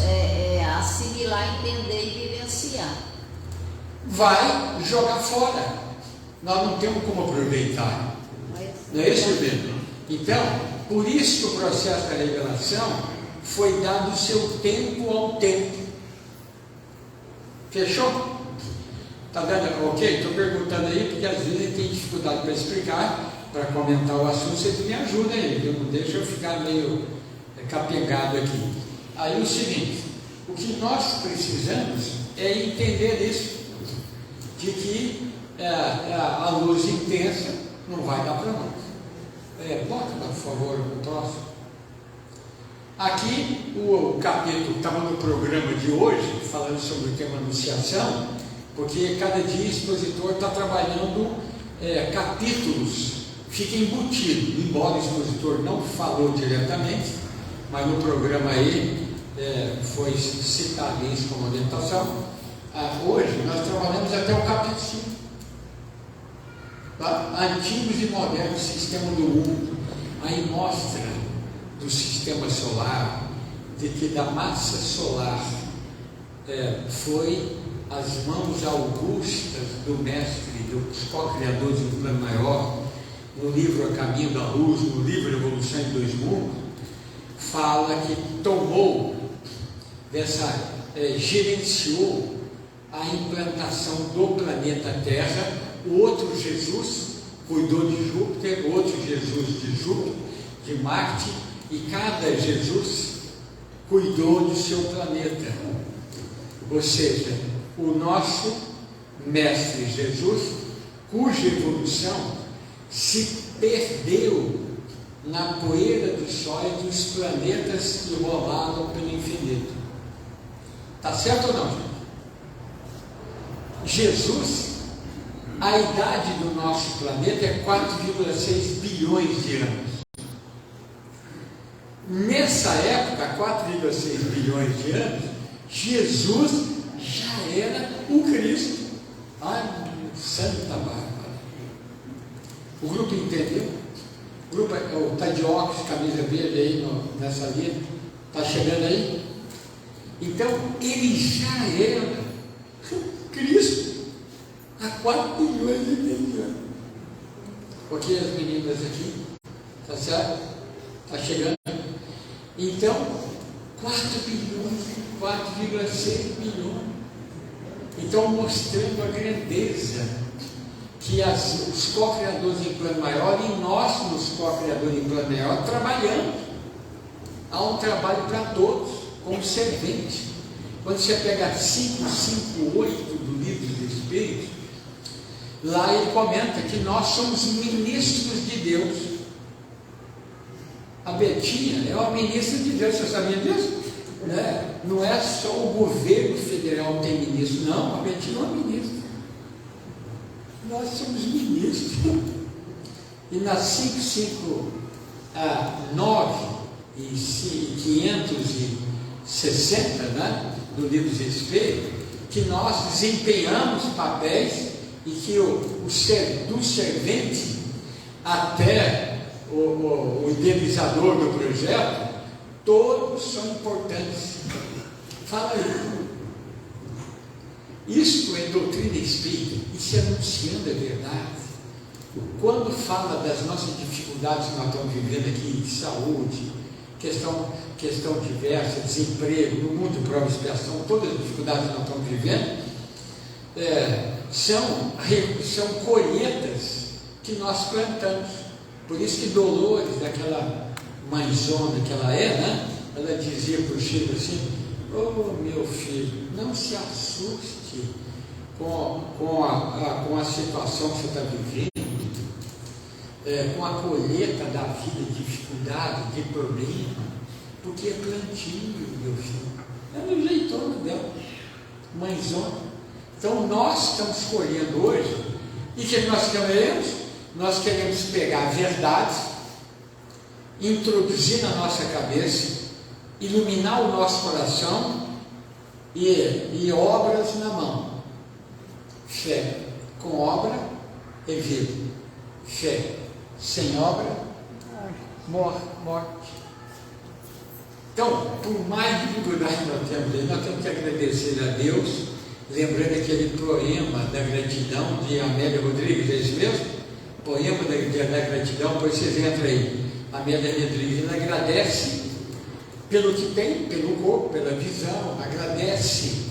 assimilar, entender e vivenciar. Vai jogar fora. Nós não temos como aproveitar. Não é isso mesmo? Então, por isso que o processo da revelação foi dado o seu tempo ao tempo. Fechou? Está dando ok? Estou perguntando aí, porque às vezes ele tem dificuldade para explicar, para comentar o assunto, vocês me ajudam aí, viu? Não deixa eu ficar meio capengado aqui. Aí o seguinte, o que nós precisamos é entender isso, de que a luz intensa não vai dar para nós. Bota, por favor, o próximo. Aqui o capítulo estava no programa de hoje, falando sobre o tema anunciação, porque cada dia o expositor está trabalhando capítulos, fica embutido, embora o expositor não falou diretamente, mas no programa aí foi citado isso como orientação. Hoje nós trabalhamos até o capítulo 5, tá? Antigos e modernos sistema do mundo. Aí mostra do sistema solar, de que da massa solar foi as mãos augustas do mestre, dos co-criadores do plano maior, no livro A Caminho da Luz, no livro Evolução em Dois Mundos, fala que tomou gerenciou a implantação do planeta Terra. O outro Jesus cuidou de Júpiter, o outro Jesus de Júpiter, de Marte, e cada Jesus cuidou do seu planeta. Ou seja, o nosso mestre Jesus, cuja evolução se perdeu na poeira do Sol e dos planetas que rolaram pelo infinito. Está certo ou não, gente? Jesus, a idade do nosso planeta é 4,6 bilhões de anos. Nessa época, 4,6 bilhões de anos, Jesus já era o Cristo. Ai, Santa Bárbara. O grupo entendeu? O grupo está de óculos, camisa verde aí nessa linha. Está chegando aí? Então, ele já era Cristo há 4 bilhões e meio de anos. Ok, as meninas aqui? Está certo? Está chegando? Então, 4 bilhões, 4,6 bilhões. Então, mostrando a grandeza que os co-criadores em plano maior e nós, nos co-criadores em plano maior, trabalhamos. Há um trabalho para todos, como servente. Quando você pega 558 do Livro dos Espíritos, lá ele comenta que nós somos ministros de Deus. A Betinha é uma ministra de Deus, você sabia disso? Não é só o governo federal que tem ministro, não, a Betinha é uma ministra. Nós somos ministros. E na 559 e 560, do Livro dos Espíritos, que nós desempenhamos papéis e que do servente até o idealizador do projeto, todos são importantes. Fala aí. Isto é doutrina espírita, isso é anunciando a verdade. Quando fala das nossas dificuldades que nós estamos vivendo aqui, de saúde, questão diversa, desemprego, no mundo de prova e expiação, todas as dificuldades que nós estamos vivendo, são colheitas que nós plantamos. Por isso que Dolores, daquela mãezona que ela ela dizia para o Chico assim: "Oh, meu filho, não se assuste com a situação que você está vivendo, com a colheita da vida, dificuldade, de problema, porque é plantio, meu filho." Ela é o jeitona dela, mãezona. Então nós estamos colhendo hoje, e o que nós queremos? Nós queremos pegar a verdade, introduzir na nossa cabeça, iluminar o nosso coração e obras na mão. Fé com obra é vida. Fé sem obra, morte. Então, por mais dificuldade que nós temos que agradecer a Deus, lembrando aquele poema da gratidão de Amélia Rodrigues, é isso mesmo? Poema da gratidão, pois vocês entram aí. Amélia Rodrigues, ela agradece pelo que tem, pelo corpo, pela visão, agradece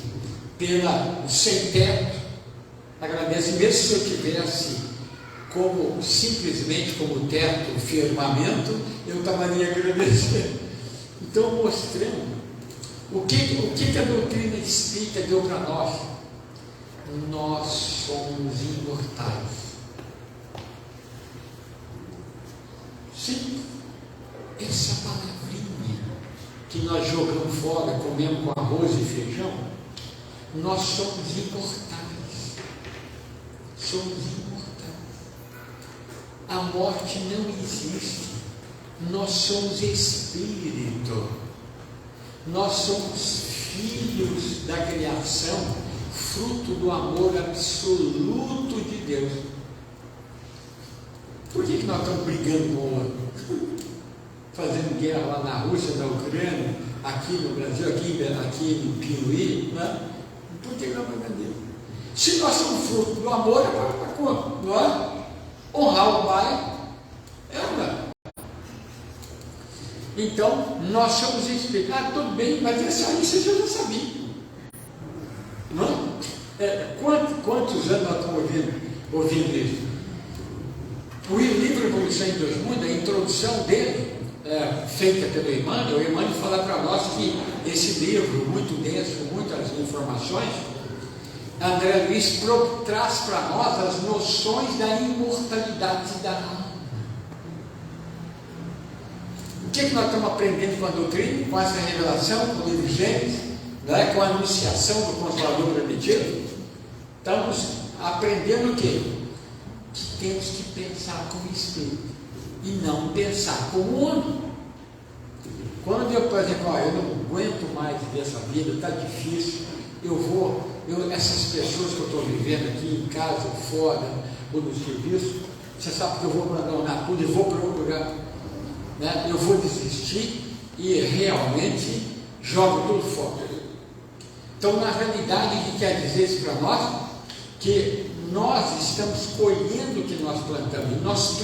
pela sem teto, agradece mesmo se eu tivesse simplesmente como teto, firmamento, eu estaria agradecendo. Então, mostrando o que a doutrina espírita deu para nós. Nós somos imortais. Sim, essa palavrinha que nós jogamos fora, comemos com arroz e feijão, nós somos imortais. Somos imortais. A morte não existe. Nós somos espírito. Nós somos filhos da criação, fruto do amor absoluto de Deus. Por que nós estamos brigando com o outro? Fazendo guerra lá na Rússia, na Ucrânia, aqui no Brasil, aqui no Piauí, né? Por que nós estamos brigando? Se nós somos fruto do amor, é para quanto? Não é? Honrar o pai é honrar. Então, nós somos espíritos. Ah, tudo bem, mas isso eu já sabia. Não? Quantos anos nós estamos ouvindo isso? O livro Evolução em Dois Mundos, a introdução dele, feita pelo Emmanuel, o Emmanuel fala para nós que esse livro, muito denso, com muitas informações, André Luiz traz para nós as noções da imortalidade da alma. O que nós estamos aprendendo com a doutrina, com essa revelação, com o livro Gênesis, com a anunciação do Consolador prometido? Estamos aprendendo o quê? Que temos que pensar como espírito e não pensar como homem. Quando eu, por exemplo, eu não aguento mais dessa vida, está difícil, essas pessoas que eu estou vivendo aqui em casa, fora, ou no serviço, você sabe que eu vou abandonar tudo e vou para outro lugar. Eu vou desistir e realmente jogo tudo fora. Então, na realidade, o que quer dizer isso para nós? Que nós estamos colhendo o que nós plantamos. Nós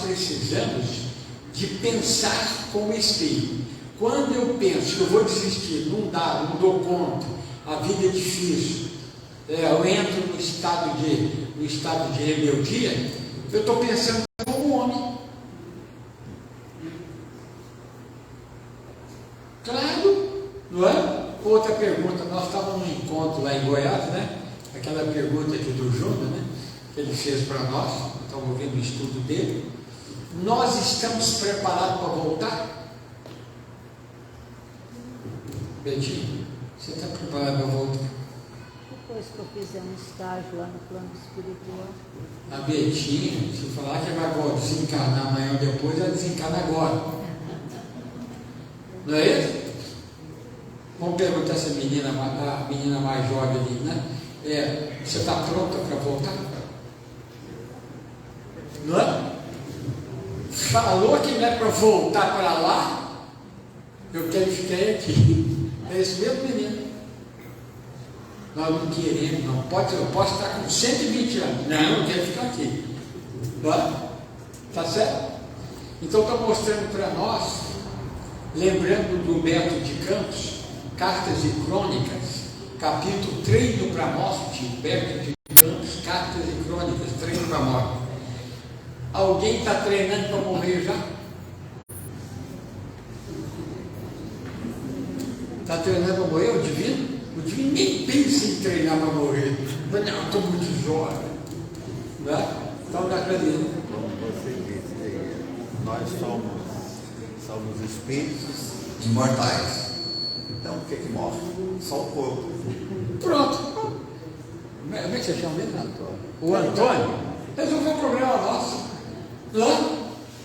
precisamos de pensar como espírito. Quando eu penso que eu vou desistir, não dou conta, a vida é difícil, eu entro no estado de rebeldia, eu estou pensando como homem. Claro, não é? Outra pergunta, nós estávamos num encontro lá em Goiás, né? Aquela pergunta aqui do Júnior, né? Que ele fez para nós, estamos ouvindo o estudo dele. Nós estamos preparados para voltar? Betinho, você está preparado para voltar? Depois que eu fizer um estágio lá no plano espiritual. A Betinha, se falar que vai desencarnar amanhã ou depois, ela desencarna agora. Não é isso? Vamos perguntar essa menina, a menina mais jovem ali, né? Você está pronta para voltar? Não é? Falou que não é para voltar para lá, eu quero ficar aqui. É esse mesmo menino. Nós não queremos, não pode, eu posso estar com 120 anos. Não, eu quero ficar aqui. Não é? Tá certo? Então está mostrando para nós, lembrando do Humberto de Campos, Cartas e Crônicas, capítulo Treino para a Morte, Humberto de Campos, Cartas e Crônicas, Treino para a Morte. Alguém está treinando para morrer já? Está treinando para morrer o divino? O divino nem pensa em treinar para morrer. Mas não, estou muito jovem. Não é? Então está acreditando. Como você disse, nós somos espíritos imortais. Então o que morre? Só o corpo. Pronto. Como é que você chama mesmo, Antônio? O Antônio resolveu o problema nosso. Lá,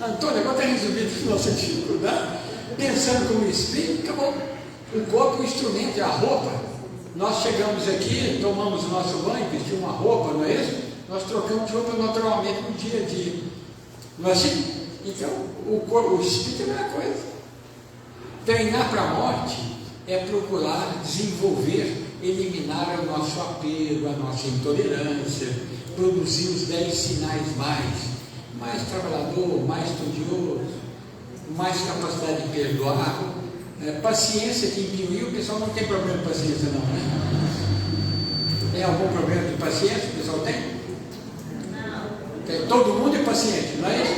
Antônio, agora está resolvido nossa dificuldade. Pensando como espírito, acabou. O corpo é o instrumento, é a roupa. Nós chegamos aqui, tomamos o nosso banho, vestimos uma roupa, não é isso? Nós trocamos de roupa naturalmente no dia a dia. Não é assim? Então, o espírito é a mesma coisa. Treinar para a morte é procurar desenvolver, eliminar o nosso apego, a nossa intolerância, produzir os 10 sinais mais trabalhador, mais estudioso, mais capacidade de perdoar, Paciência que em o pessoal não tem problema de paciência não, né? Tem algum problema de paciência o pessoal tem? Não. Todo mundo é paciente, não é isso?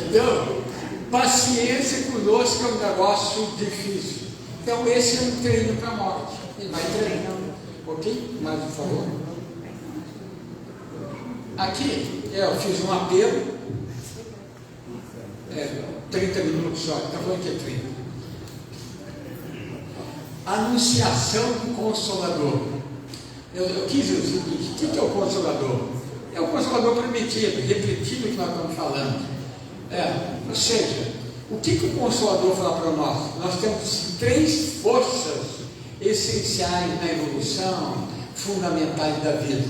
Então, paciência conosco é um negócio difícil. Então esse é um treino para a morte. Vai treinando. Ok? Mais por favor. Aqui eu fiz um apelo. 30 minutos só, está falando que é 30. Anunciação do Consolador. Eu quis dizer o seguinte: o que é o Consolador? É o Consolador prometido, repetido que nós estamos falando. Ou seja, o que o Consolador fala para nós? Nós temos 3 forças essenciais na evolução, fundamentais da vida: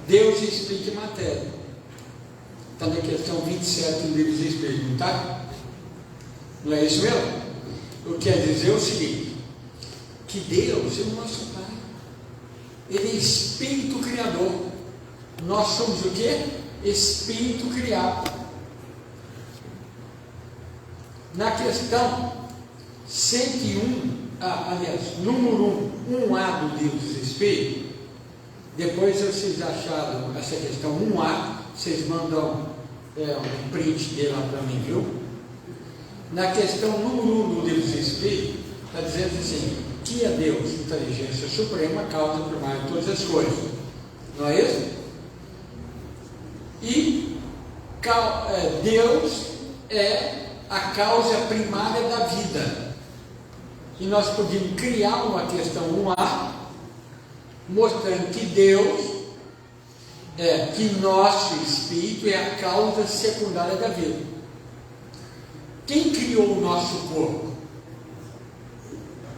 Deus, Espírito e Matéria. Está na questão 27 do livro dos Espíritos, não está? Não é isso mesmo? Eu quero dizer o seguinte: que Deus é o nosso Pai, Ele é Espírito Criador. Nós somos o quê? Espírito criado. Na questão 101, número 1A do livro dos Espíritos, depois vocês acharam essa questão 1A, vocês mandam um print dele lá para mim, viu? Na questão número 1 do livro dos Espíritos, está dizendo assim: que é Deus, inteligência suprema, causa primária de todas as coisas. Não é isso? E Deus é a causa primária da vida. E nós podemos criar uma questão 1A, mostrando que Deus que nosso espírito é a causa secundária da vida. Quem criou o nosso corpo?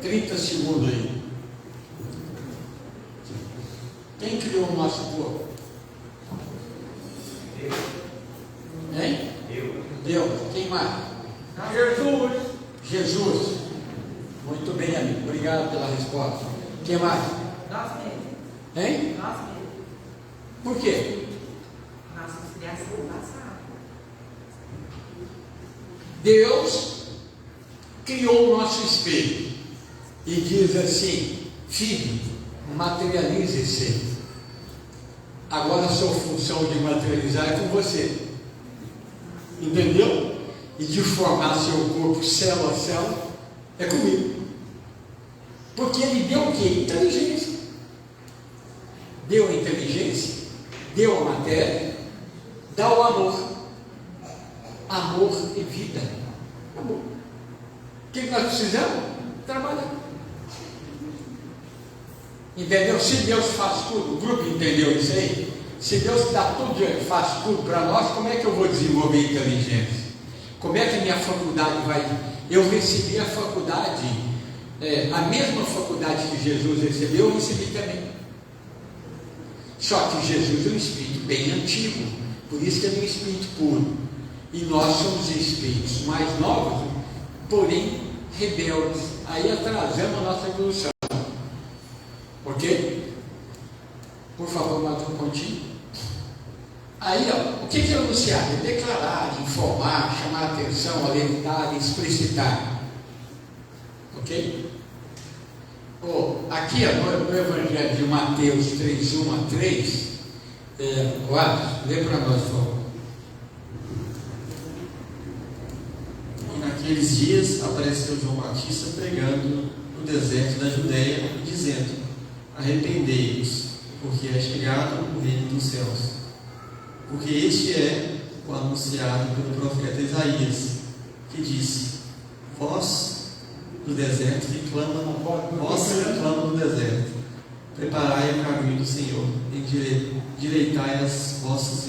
30 segundos aí. Quem criou o nosso corpo? Hein? Deus. Quem mais? Jesus. Muito bem, amigo. Obrigado pela resposta. Quem mais? Nós mesmos. Hein? Nós mesmos. Por quê? Nossa criação passada. Deus criou o nosso espírito e diz assim: filho, materialize-se. Agora a sua função de materializar é com você. Entendeu? E de formar seu corpo célula a célula é comigo. Porque ele deu o quê? Inteligência. Deu a inteligência, deu a matéria, dá o amor. Amor e vida. Amor. O que nós precisamos? Trabalhar. Entendeu? Se Deus faz tudo, o grupo entendeu isso aí? Se Deus dá tudo, faz tudo para nós, como é que eu vou desenvolver inteligência? Como é que a minha faculdade vai? Eu recebi a faculdade, a mesma faculdade que Jesus recebeu, eu recebi também. Só que Jesus é um espírito bem antigo, por isso que ele é um espírito puro. E nós somos espíritos mais novos, porém rebeldes. Aí atrasamos a nossa evolução. Ok? Por favor, mais um pontinho. Aí, o que é anunciar? É declarar, informar, chamar a atenção, alertar, explicitar. Ok? Aqui no Evangelho de Mateus 3, 1 a 3, lê para nós, por favor. E naqueles dias apareceu João Batista pregando no deserto da Judéia, dizendo: arrependei-vos, porque é chegado o reino dos céus. Porque este é o anunciado pelo profeta Isaías, que disse: vós do deserto reclamam no deserto, preparai o caminho do Senhor, endireitai as suas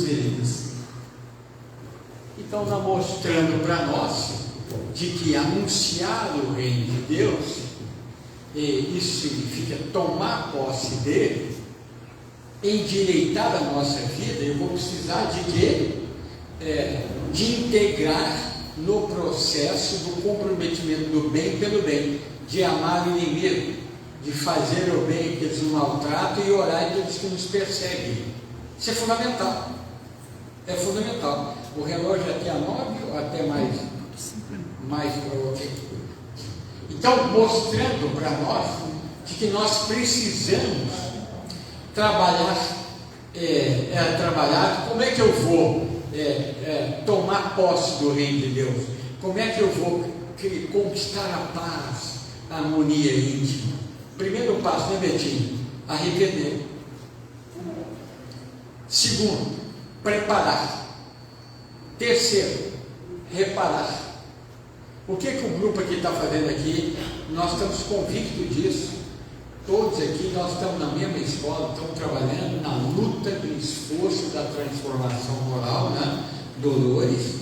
veredas. Então está mostrando para nós de que anunciar o reino de Deus, isso significa tomar posse dele, endireitar a nossa vida. Eu vou precisar de quê? De integrar no processo do comprometimento do bem pelo bem, de amar o inimigo, de fazer o bem que nos maltratam e orar pelos que nos perseguem. Isso é fundamental. É fundamental. O relógio até a 9 ou até mais Então, mostrando para nós de que nós precisamos trabalhar, como é que eu vou tomar posse do reino de Deus? Como é que eu vou conquistar a paz, a harmonia íntima? Primeiro passo, né, Betinho? Arrepender. Segundo, preparar. Terceiro, reparar. O que o grupo aqui está fazendo aqui? Nós estamos convictos disso. Todos aqui, nós estamos na mesma escola, estamos trabalhando na luta do esforço da transformação moral, né? Dolores,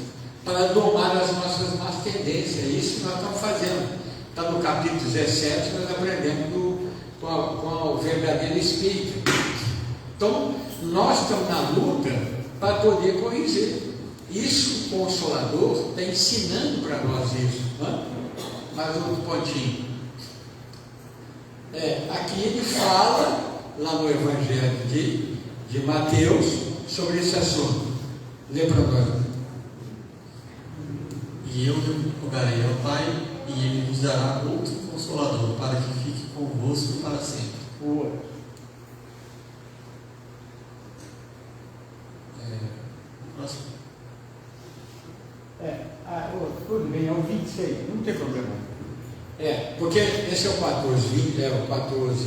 para domar as nossas más tendências. É isso que nós estamos fazendo. Está no capítulo 17, nós aprendemos com o verdadeiro Espírito. Então, nós estamos na luta para poder corrigir. Isso, o Consolador está ensinando para nós isso. Né? Mais outro pontinho. Aqui ele fala, lá no Evangelho de Mateus, sobre esse assunto. Lê para nós. E eu rogarei ao Pai, e Ele vos dará outro Consolador, para que fique convosco para sempre. Próximo. Tudo bem, é o 26, não tem problema. Porque esse é o 14,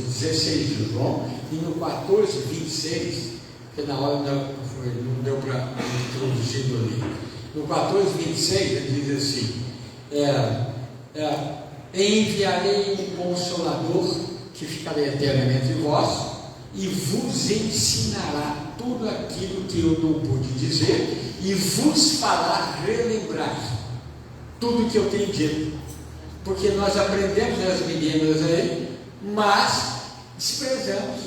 16 de João, e no 14, 26, que na hora não deu para introduzir no livro. No 14, 26, ele diz assim: enviarei um Consolador que ficará eternamente em vós e vos ensinará tudo aquilo que eu não pude dizer e vos fará relembrar tudo que eu tenho dito. Porque nós aprendemos, né, as meninas aí, mas desprezamos.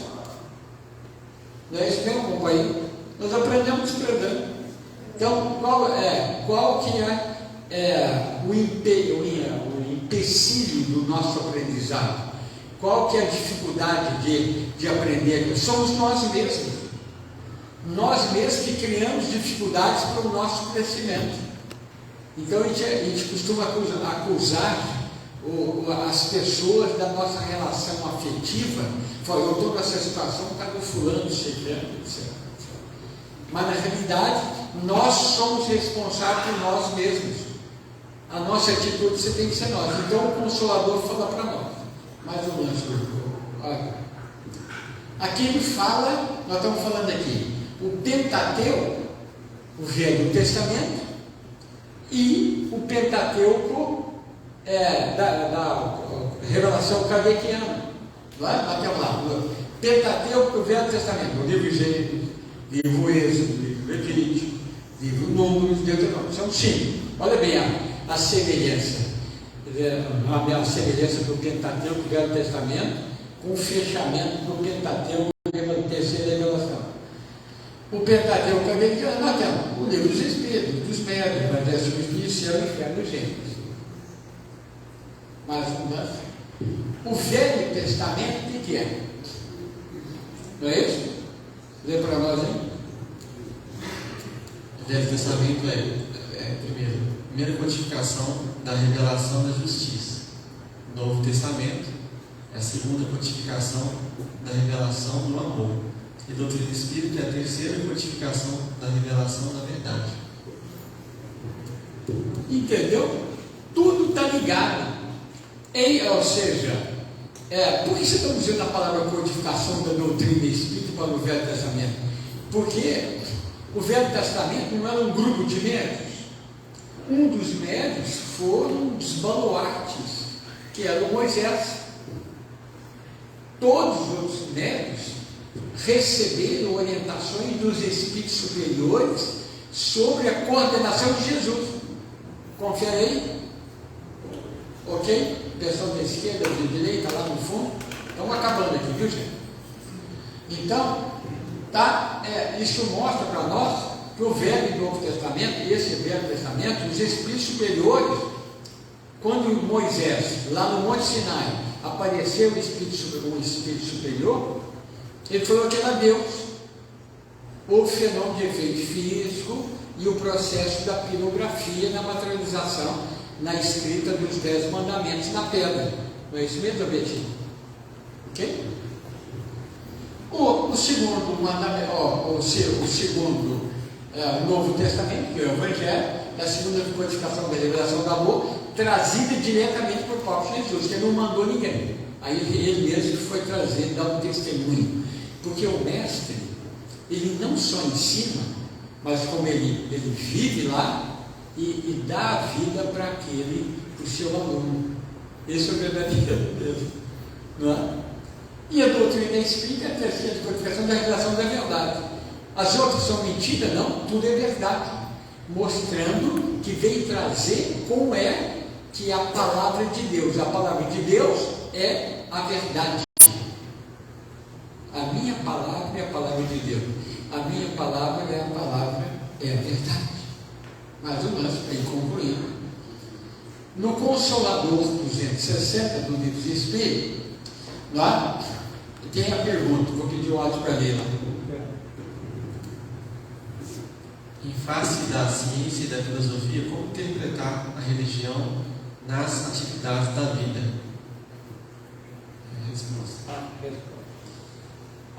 Não é isso mesmo, companheiro? Nós aprendemos desprezando. Então, qual que é o empecilho do nosso aprendizado? Qual que é a dificuldade de aprender? Somos nós mesmos. Nós mesmos que criamos dificuldades para o nosso crescimento. Então a gente costuma acusar as pessoas da nossa relação afetiva. Fala, eu estou nessa situação por causa do fulano, etc. Mas na realidade nós somos responsáveis por nós mesmos. A nossa atitude você tem que ser nós. Então o Consolador fala para nós. Mais um lance. Olha. Aqui ele fala, nós estamos falando aqui, o Pentateuco, o Velho Testamento, e o Pentateuco da revelação kardeciana. Até lá. Pentateuco do Velho Testamento, o livro Gênesis, livro Êxodo, livro Levítico, livro Números, Deuteronômio. São 5. Olha bem a semelhança. A semelhança do Pentateuco do Velho Testamento com o fechamento do Pentateuco da terceira revelação. O Pentateuco kardeciano, nós temos o livro dos Espíritos, dos Médios, vai ter sobre o céu, o inferno e o Gênesis. Mas o Velho Testamento, o que é? Não é isso? Lê para nós aí. O Velho Testamento primeira codificação da revelação da justiça. O Novo Testamento é a segunda codificação da revelação do amor. E doutrina espírita é a terceira codificação da revelação da verdade. Entendeu? Tudo está ligado. Ou seja, por que você está usando a palavra codificação da doutrina espírita para o Velho Testamento? Porque o Velho Testamento não era um grupo de médios. Um dos médios foram os baluartes, que era o Moisés. Todos os outros médios receberam orientações dos espíritos superiores sobre a coordenação de Jesus. Confere aí? Ok? Pessoal da esquerda, da direita, lá no fundo. Estamos acabando aqui, viu, gente? Então, isso mostra para nós que o Velho e o Novo Testamento, e esse Velho Testamento, os espíritos superiores, quando Moisés, lá no Monte Sinai, apareceu um espírito superior, ele falou que era Deus. o fenômeno de efeito físico e o processo da pirografia na materialização, na escrita dos 10 mandamentos na pedra. Não é isso mesmo, Betinho? Ok? O segundo mandamento, o segundo Novo Testamento, que é o Evangelho, a segunda codificação da revelação do amor, trazida diretamente por próprio Jesus, que ele não mandou ninguém. Aí ele mesmo foi trazer, dar um testemunho. Porque o mestre, ele não só ensina, mas como ele vive lá e dá a vida para o seu aluno. Esse é o verdadeiro mesmo. Não é? E a doutrina espírita é a terceira codificação da revelação da verdade. As outras são mentiras? Não, tudo é verdade. Mostrando que vem trazer como é que é a palavra de Deus. A palavra de Deus é a verdade. A minha palavra é a palavra de Deus. A minha palavra é a verdade. Mas o lance bem concluído. No Consolador 260 do Livro dos Espíritos, lá tem a pergunta, vou pedir o áudio para ler lá. Em face da ciência e da filosofia, como interpretar a religião nas atividades da vida? Resposta.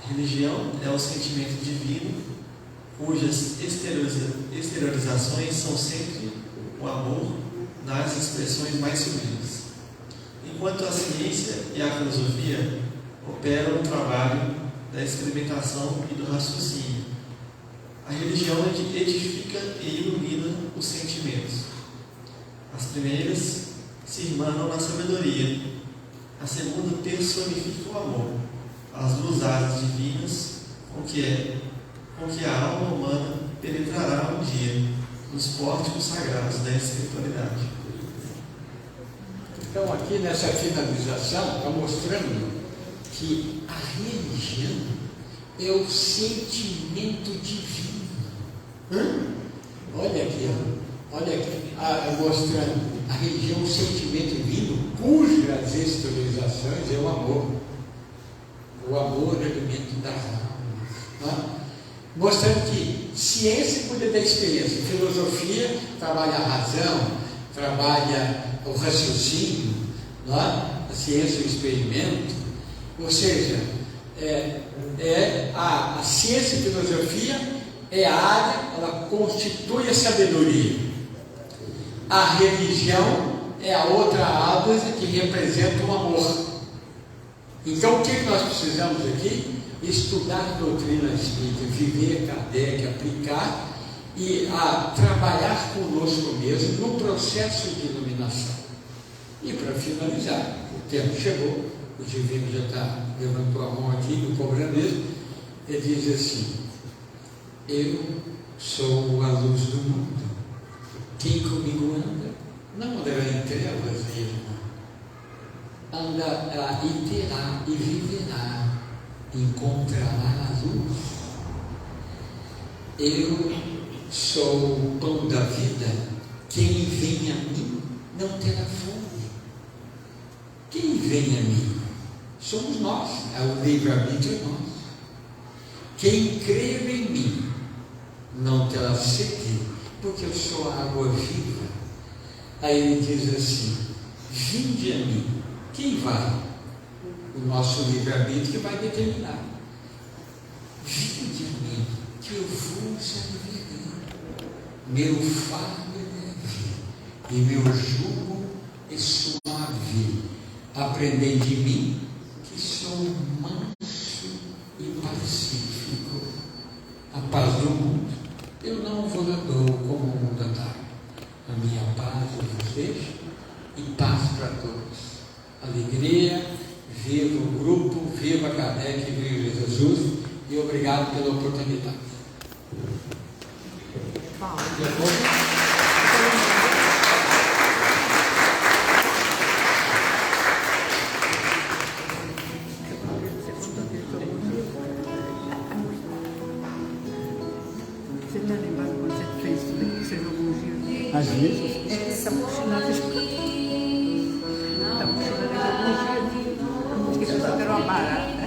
Religião é o sentimento divino, cujas exteriorizações são sempre o amor nas expressões mais sublimes. Enquanto a ciência e a filosofia operam o trabalho da experimentação e do raciocínio, a religião edifica e ilumina os sentimentos. As primeiras se irmanam na sabedoria, a segunda personifica o amor, as duas áreas divinas com que a alma humana penetrará um dia nos pórticos sagrados da espiritualidade. Então, aqui nessa finalização, está mostrando que a religião é o sentimento divino. Olha aqui, mostrando a religião é um sentimento divino, cujas exteriorizações é o amor. O amor é o alimento das almas. Mostrando que ciência cuida da experiência, filosofia trabalha a razão, trabalha o raciocínio, a ciência o experimento. Ou seja, a ciência e a filosofia é a área, ela constitui a sabedoria. A religião é a outra área que representa o amor. Então, o que nós precisamos aqui? Estudar a doutrina espírita, viver Kardec, aplicar e trabalhar conosco mesmo no processo de iluminação. E para finalizar, o tempo chegou, o divino já levantou a mão aqui, no cobrando mesmo, ele diz assim: eu sou a luz do mundo, quem comigo anda, não andará em trevas, irmão, andará e terá e viverá, encontrará a luz. Eu sou o pão da vida, quem vem a mim não terá fome. Quem vem a mim? Somos nós, o livre-arbítrio é nosso. Quem crer em mim não terá sede, porque eu sou a água viva. Aí ele diz assim: vinde a mim. Quem vai? O nosso livre-arbítrio que vai determinar. Vinde a mim, que eu vos aliviarei. Meu fardo é leve e meu jugo é suave. Aprendei de mim, que sou manso e pacífico. A paz do mundo eu não vou dar como o mundo dá. A minha paz eu vos deixo e paz para todos. Alegria, viva o grupo, viva Kardec, viva Jesus, e obrigado pela oportunidade. Você está lembrado quando você fez tudo isso, você jogou um dia? As missas? Essa mochila, essa mochila levou um dia. Esqueci que era uma barata.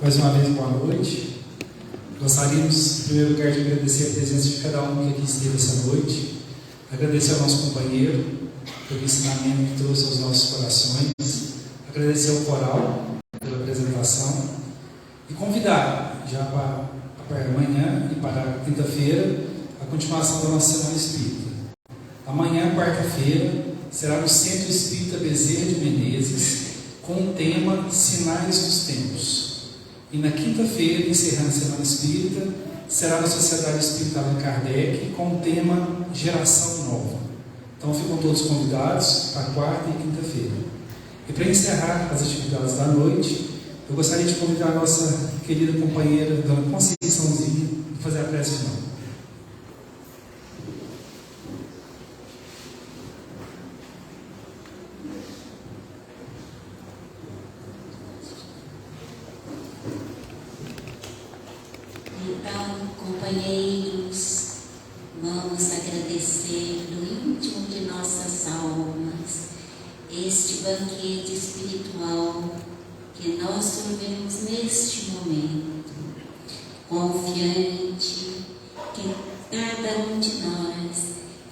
mais uma vez, boa noite. Gostaríamos, em primeiro lugar, de agradecer a presença de cada um que aqui esteve essa noite. Agradecer ao nosso companheiro pelo ensinamento que trouxe aos nossos corações. Agradecer ao coral pela apresentação. E convidar, já para amanhã e para quinta-feira, a continuação da nossa Semana Espírita. Amanhã, quarta-feira, será no Centro Espírita Bezerra de Menezes, com o tema Sinais dos Tempos. E na quinta-feira, encerrando a Semana Espírita, será na Sociedade Espírita Allan Kardec, com o tema Geração Nova. Então ficam todos convidados para quarta e quinta-feira. E para encerrar as atividades da noite, eu gostaria de convidar a nossa querida companheira, Dona Conceiçãozinha, para fazer a prece final. Então, companheiros, vamos agradecer do íntimo de nossas almas este banquete espiritual que nós sorvemos neste momento, confiante que cada um de nós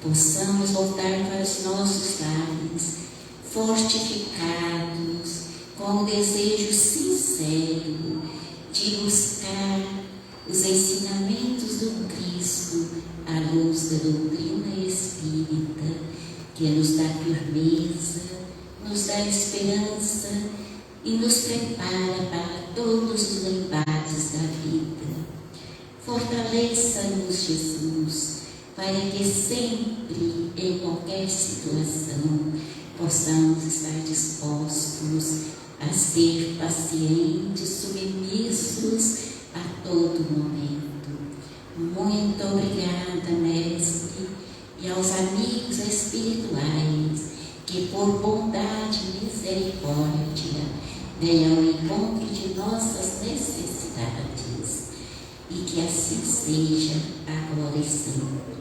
possamos voltar para os nossos lares, fortificados com o desejo sincero de buscar os ensinamentos do Cristo à luz da doutrina espírita, que nos dá firmeza, nos dá esperança e nos prepara para todos os embates da vida. Fortaleça-nos, Jesus, para que sempre, em qualquer situação, possamos estar dispostos a ser pacientes, submissos a todo momento. Muito obrigada, Mestre, e aos amigos espirituais que, por bondade e misericórdia, venham ao encontro de nossas necessidades, e que assim seja agora e sempre.